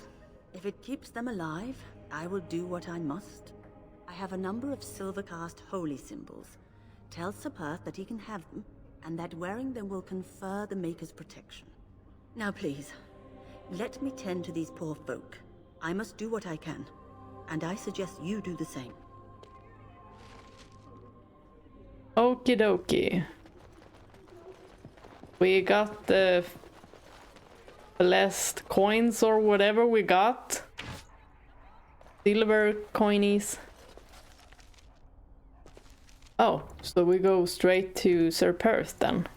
If it keeps them alive, I will do what I must. I have a number of silver-cast holy symbols. Tell Sir Perth that he can have them, and that wearing them will confer the Maker's protection. Now please, let me tend to these poor folk. I must do what I can, and I suggest you do the same. Okie dokie. We got the blessed coins or whatever we got. Silver coinies. Oh, so we go straight to Sir Perth then.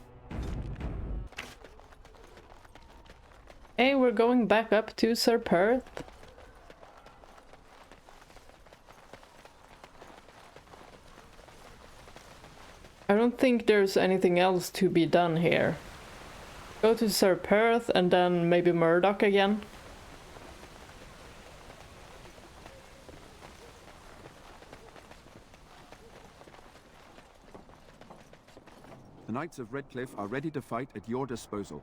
Hey, we're going back up to Sir Perth. I don't think there's anything else to be done here. Go to Sir Perth and then maybe Murdoch again. The Knights of Redcliffe are ready to fight at your disposal.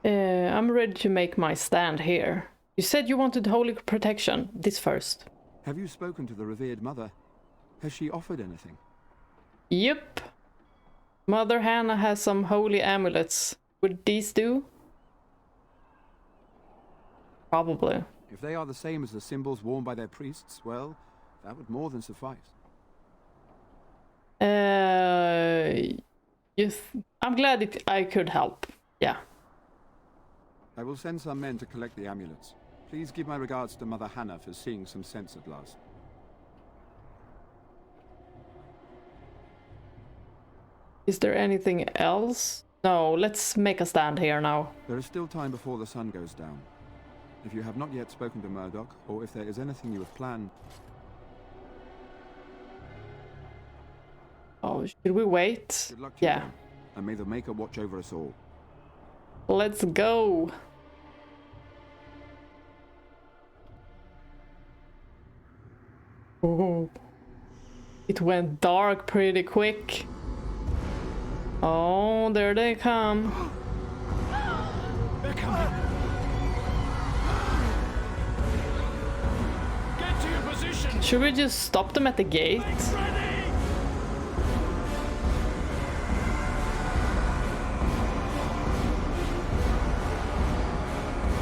I'm ready to make my stand here. You said you wanted holy protection. This first. Have you spoken to the revered mother? Has she offered anything? Yep. Mother Hannah has some holy amulets. Would these do? Probably. If they are the same as the symbols worn by their priests, well, that would more than suffice. I'm glad I could help. Yeah. I will send some men to collect the amulets. Please give my regards to Mother Hannah for seeing some sense at last. Is there anything else? No, let's make a stand here now. There is still time before the sun goes down. If you have not yet spoken to Murdoch, or if there is anything you have planned... Oh, should we wait? Good luck to you Yeah. then, and may the Maker watch over us all. Let's go. Oh, it went dark pretty quick. Oh, there they come. They're coming. Get to your Should we just stop them at the gate?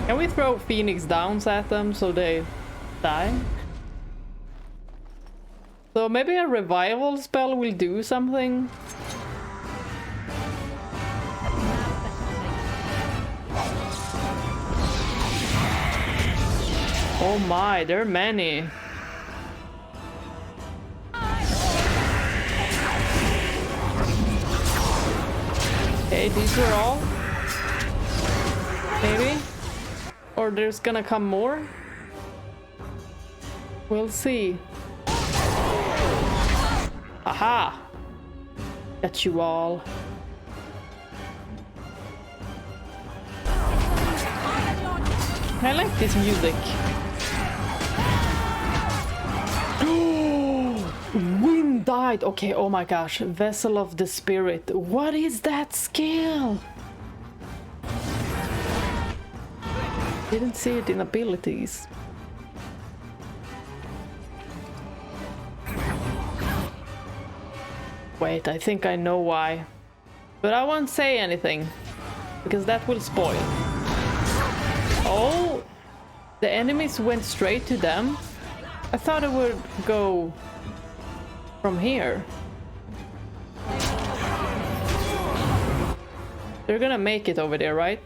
Can we throw Phoenix Downs at them so they die? So maybe a revival spell will do something? Oh my, there are many. Okay, these were all. Maybe? Or there's gonna come more? We'll see. Aha! Got you all. I like this music. Wynne died! Okay, oh my gosh. Vessel of the Spirit. What is that skill? Didn't see it in abilities. Wait, I think I know why. But I won't say anything, because that will spoil. Oh! The enemies went straight to them. I thought it would go from here. They're gonna make it over there, right?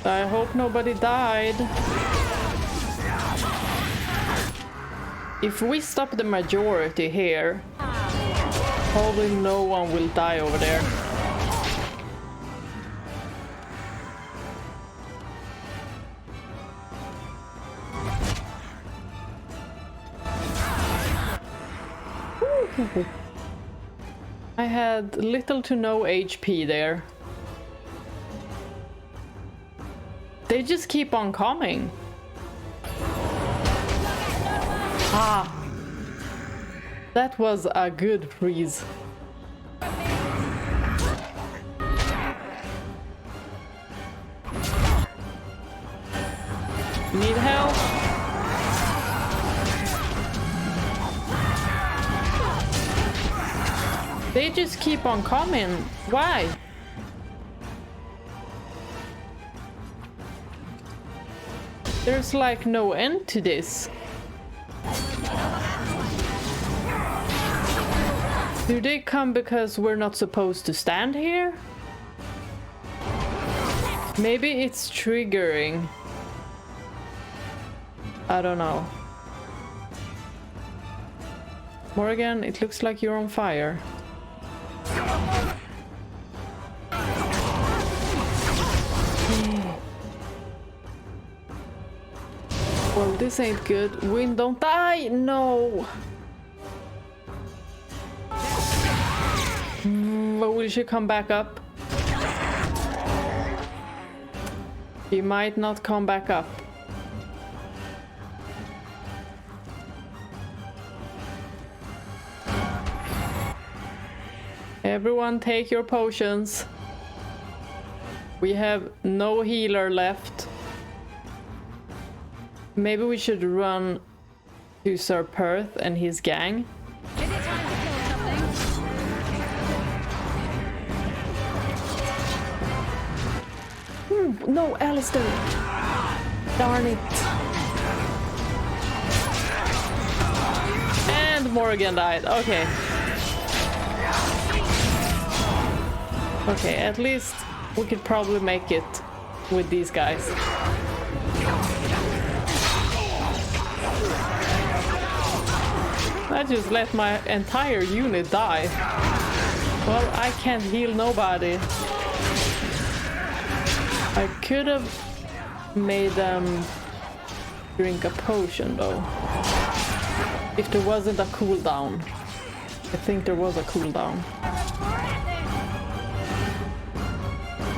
I hope nobody died. If we stop the majority here, probably no one will die over there. I had little to no HP there. They just keep on coming. Ah, that was a good freeze. Need help? They just keep on coming. Why? There's like no end to this. Do they come because we're not supposed to stand here? Maybe it's triggering. I don't know. Morrigan, it looks like you're on fire. Well, this ain't good. Wynne, don't die! No! But will she come back up? She might not come back up. Everyone take your potions. We have no healer left. Maybe we should run to Sir Perth and his gang. Is it time to kill something? No, Alistair! Darn it! And Morrigan died. Okay. Okay, at least we could probably make it with these guys. I just let my entire unit die. Well, I can't heal nobody. I could have made them drink a potion though. If there wasn't a cooldown. I think there was a cooldown.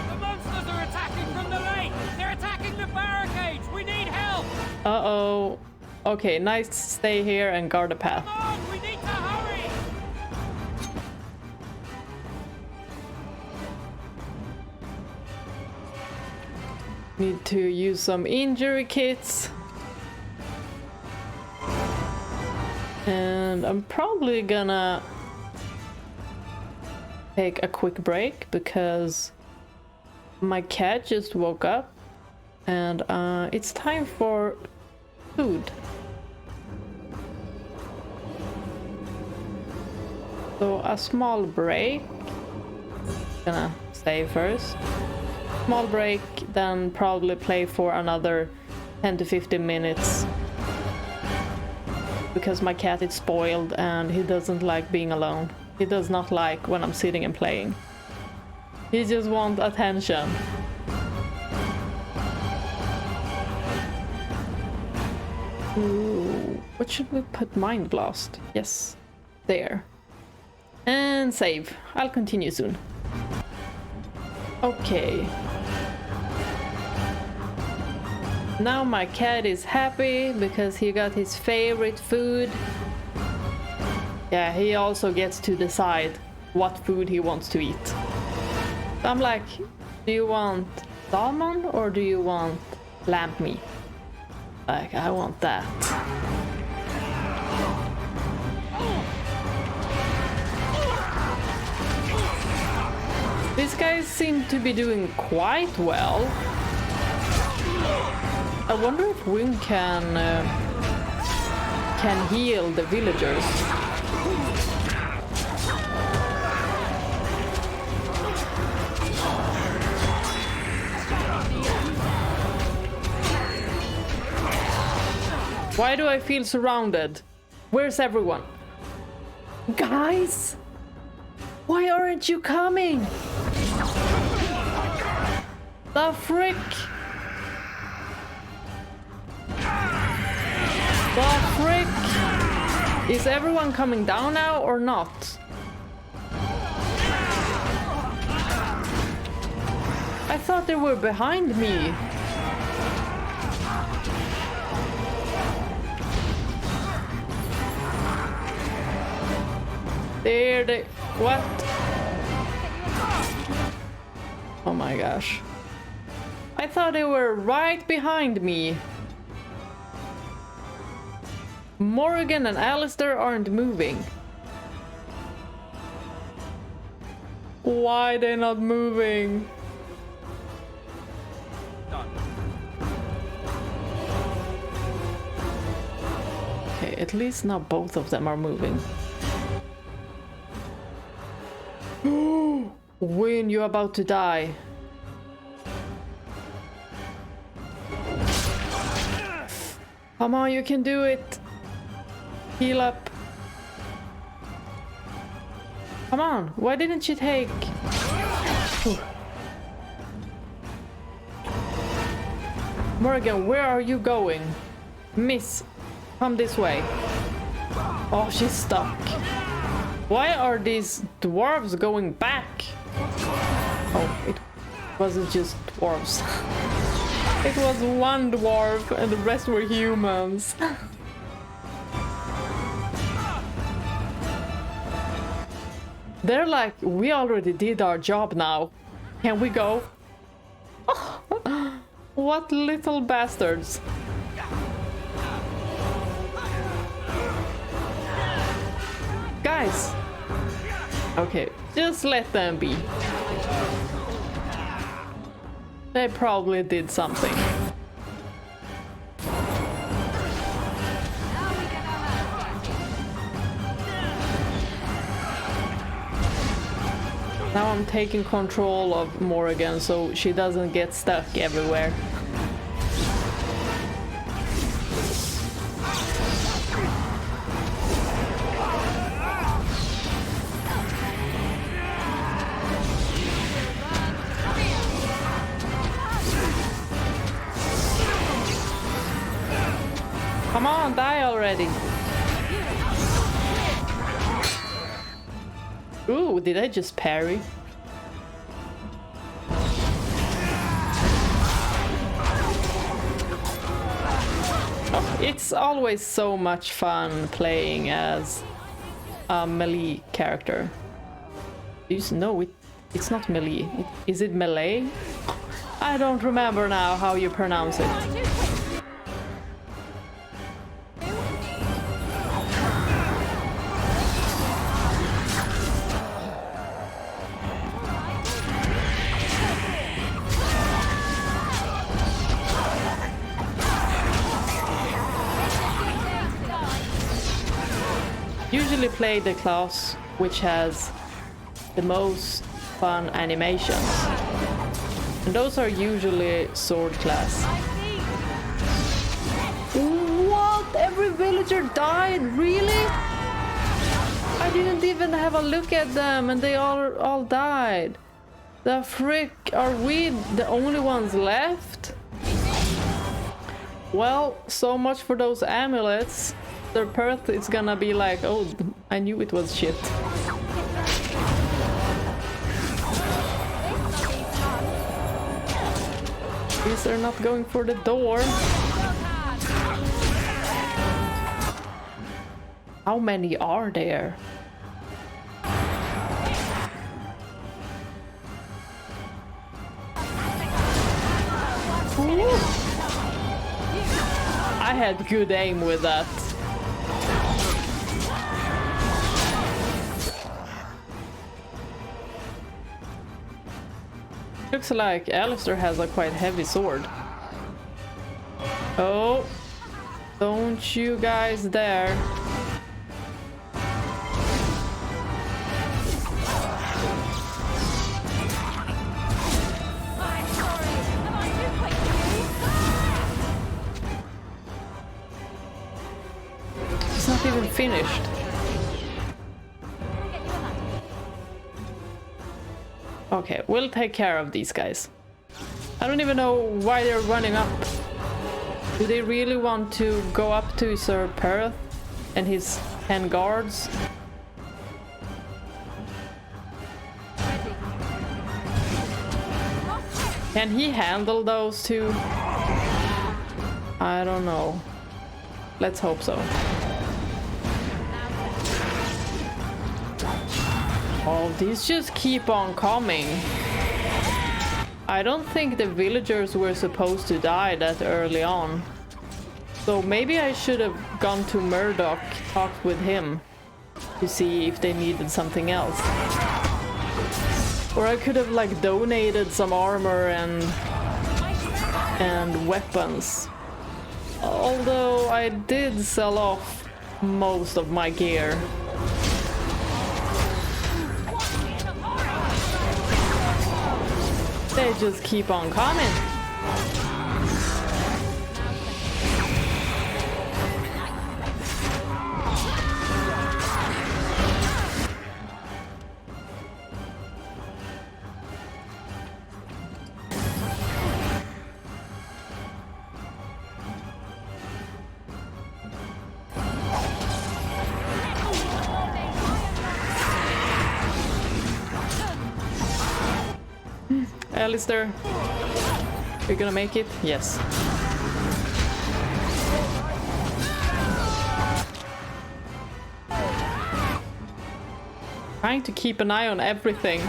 The monsters are attacking from the lake! They're attacking the barricades! We need help! Uh-oh. Okay, nice. Stay here and guard the path. Come on, we need to hurry! Need to use some injury kits. And I'm probably gonna take a quick break because my cat just woke up and it's time for food. So a small break. Gonna save first. Small break, then probably play for another 10 to 15 minutes. Because my cat is spoiled and he doesn't like being alone. He does not like when I'm sitting and playing. He just wants attention. Ooh, what should we put? Mind Blast. Yes, there. And save. I'll continue soon. Okay. Now my cat is happy because he got his favorite food. Yeah, he also gets to decide what food he wants to eat. So I'm like, do you want salmon or do you want lamb meat? Like, I want that. These guys seem to be doing quite well. I wonder if Wynne can heal the villagers. Why do I feel surrounded? Where's everyone? Guys? Why aren't you coming? The frick? The frick? Is everyone coming down now or not? I thought they were behind me. There they... What? Oh my gosh. I thought they were right behind me. Morrigan and Alistair aren't moving. Why are they not moving? Okay, at least now both of them are moving. Wynne, you're about to die. Come on, you can do it. Heal up. Come on, why didn't you take... Morrigan, where are you going? Miss, come this way. Oh, she's stuck. Why are these dwarves going back? Oh, it wasn't just dwarves. It was one dwarf and the rest were humans. They're like, we already did our job now. Can we go? What little bastards. Guys. Okay, just let them be. They probably did something. Now I'm taking control of Morrigan so she doesn't get stuck everywhere. Come on, die already. Ooh, did I just parry? Oh, it's always so much fun playing as a melee character. No, it's not melee. Is it melee? I don't remember now how you pronounce it. Usually play the class which has the most fun animations, and those are usually sword class. What? Every villager died? Really? I didn't even have a look at them and they all died. The frick, are we the only ones left? Well, so much for those amulets. The Perth is gonna be like, oh, I knew it was shit. These are not going for the door. How many are there? Ooh. I had good aim with that. Looks like Alistair has a quite heavy sword. Oh, don't you guys dare. It's not even finished. Okay, we'll take care of these guys. I don't even know why they're running up. Do they really want to go up to Sir Perth and his 10 guards? Can he handle those two? I don't know. Let's hope so. Oh, these just keep on coming. I don't think the villagers were supposed to die that early on. So maybe I should have gone to Murdoch, talked with him to see if they needed something else. Or I could have like donated some armor and weapons. Although I did sell off most of my gear. They just keep on coming. Alistair, you're gonna make it? Yes. Trying to keep an eye on everything.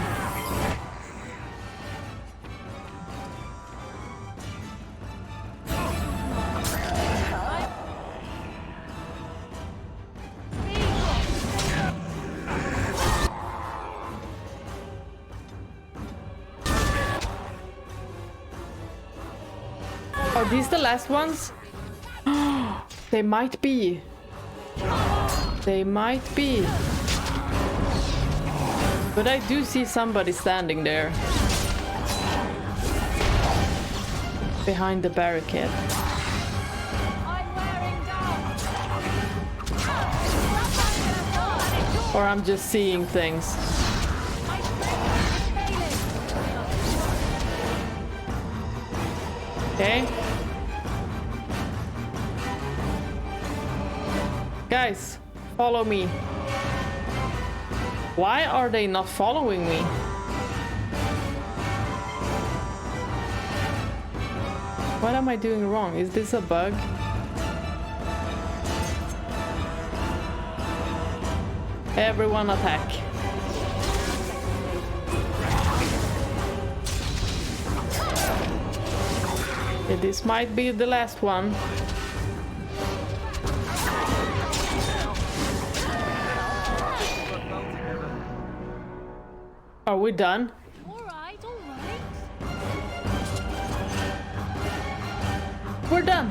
Are these the last ones? They might be. They might be. But I do see somebody standing there. Behind the barricade. Or I'm just seeing things. Okay. Guys, follow me. Why are they not following me? What am I doing wrong? Is this a bug? Everyone attack. Okay, this might be the last one. Are we done? Alright. We're done.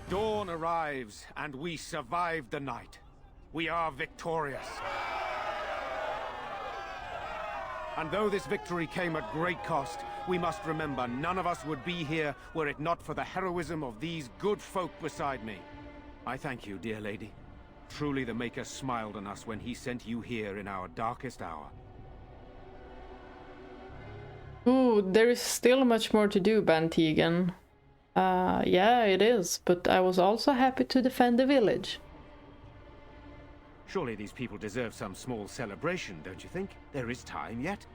Dawn arrives, and we survived the night. We are victorious. And though this victory came at great cost, we must remember none of us would be here were it not for the heroism of these good folk beside me. I thank you, dear lady. Truly the Maker smiled on us when he sent you here in our darkest hour. Ooh, there is still much more to do, Bann Teagan. Yeah, it is, but I was also happy to defend the village. Surely these people deserve some small celebration, don't you think? There is time yet.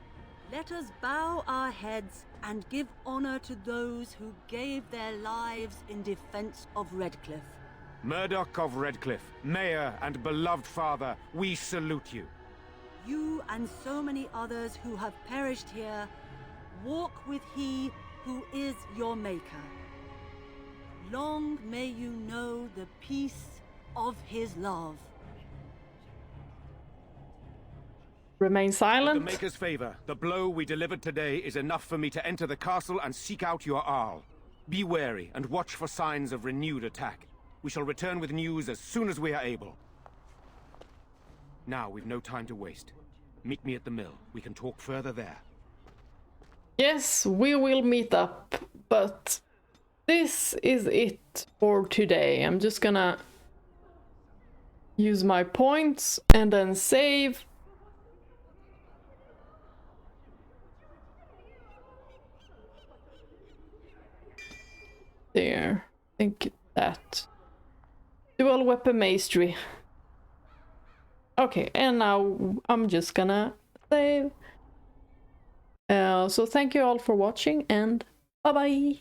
Let us bow our heads and give honor to those who gave their lives in defense of Redcliffe. Murdoch of Redcliffe, Mayor and beloved father, we salute you. You and so many others who have perished here, walk with he who is your Maker. Long may you know the peace of his love. Remain silent. With the Maker's favor, the blow we delivered today is enough for me to enter the castle and seek out your Arl. Be wary and watch for signs of renewed attack. We shall return with news as soon as we are able. Now we've no time to waste. Meet me at the mill. We can talk further there. Yes, we will meet up, but this is it for today. I'm just gonna use my points and then save. There, I think that. Dual weapon mastery. Okay, and now I'm just gonna save. So thank you all for watching, and bye bye.